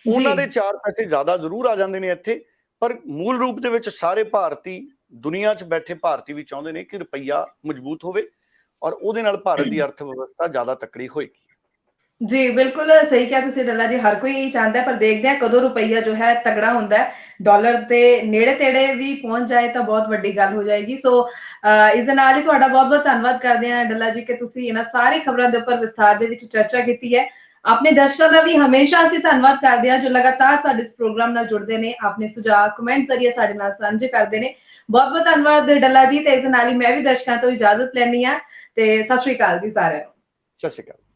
ਉਹਨਾਂ ਦੇ 4 ਪੈਸੇ ਜ਼ਿਆਦਾ ਜ਼ਰੂਰ ਆ ਜਾਂਦੇ ਨੇ ਇੱਥੇ। ਪਰ ਮੂਲ ਰੂਪ ਦੇ ਵਿੱਚ ਸਾਰੇ ਭਾਰਤੀ, ਦੁਨੀਆ 'ਚ ਬੈਠੇ ਭਾਰਤੀ ਵੀ ਚਾਹੁੰਦੇ ਨੇ ਕਿ ਰੁਪਈਆ ਮਜ਼ਬੂਤ ਹੋਵੇ ਔਰ ਉਹਦੇ ਨਾਲ ਭਾਰਤ ਦੀ ਅਰਥ ਵਿਵਸਥਾ ਜ਼ਿਆਦਾ ਤਕੜੀ ਹੋਏਗੀ। ਜੀ ਬਿਲਕੁਲ ਸਹੀ ਕਿਹਾ ਤੁਸੀਂ ਡੱਲਾ ਜੀ, ਹਰ ਕੋਈ ਇਹੀ ਚਾਹੁੰਦਾ ਹੈ, ਪਰ ਦੇਖਦੇ ਹਾਂ ਕਦੋਂ ਰੁਪਈਆ ਜੋ ਹੈ ਤਗੜਾ ਹੁੰਦਾ ਹੈ, ਡਾਲਰ ਦੇ ਨੇੜੇ ਤੇੜੇ ਵੀ ਪਹੁੰਚ ਜਾਏ ਤਾਂ ਬਹੁਤ ਵੱਡੀ ਗੱਲ ਹੋ ਜਾਏਗੀ। ਸੋ ਇਸ ਦੇ ਨਾਲ ਹੀ ਤੁਹਾਡਾ ਬਹੁਤ ਬਹੁਤ ਧੰਨਵਾਦ ਕਰਦੇ ਹਾਂ ਡੱਲਾ ਜੀ ਕਿ ਤੁਸੀਂ ਇਹਨਾਂ ਸਾਰੀ ਖਬਰਾਂ ਦੇ ਉੱਪਰ ਵਿਸਥਾਰ ਦੇ ਵਿੱਚ ਚਰਚਾ ਕੀਤੀ ਹੈ। ਆਪਣੇ ਦਰਸ਼ਕਾਂ ਦਾ ਵੀ ਹਮੇਸ਼ਾ ਅਸੀਂ ਧੰਨਵਾਦ ਕਰਦੇ ਹਾਂ ਜੋ ਲਗਾਤਾਰ ਸਾਡੇ ਇਸ ਪ੍ਰੋਗਰਾਮ ਨਾਲ ਜੁੜਦੇ ਨੇ, ਆਪਣੇ ਸੁਝਾਅ ਕਮੈਂਟ ਜ਼ਰੀਏ ਸਾਡੇ ਨਾਲ ਸਾਂਝੇ ਕਰਦੇ ਨੇ। ਬਹੁਤ ਬਹੁਤ ਧੰਨਵਾਦ ਡੱਲਾ ਜੀ, ਤੇ ਇਸ ਨਾਲ ਹੀ ਮੈਂ ਵੀ ਦਰਸ਼ਕਾਂ ਤੋਂ ਇਜਾਜ਼ਤ ਲੈਣੀ ਆ, ਤੇ ਸਤਿ ਸ਼੍ਰੀ ਅਕਾਲ ਜੀ ਸਾਰਿਆਂ ਨੂੰ। ਸਤਿ ਸ਼੍ਰੀ ਅਕਾਲ।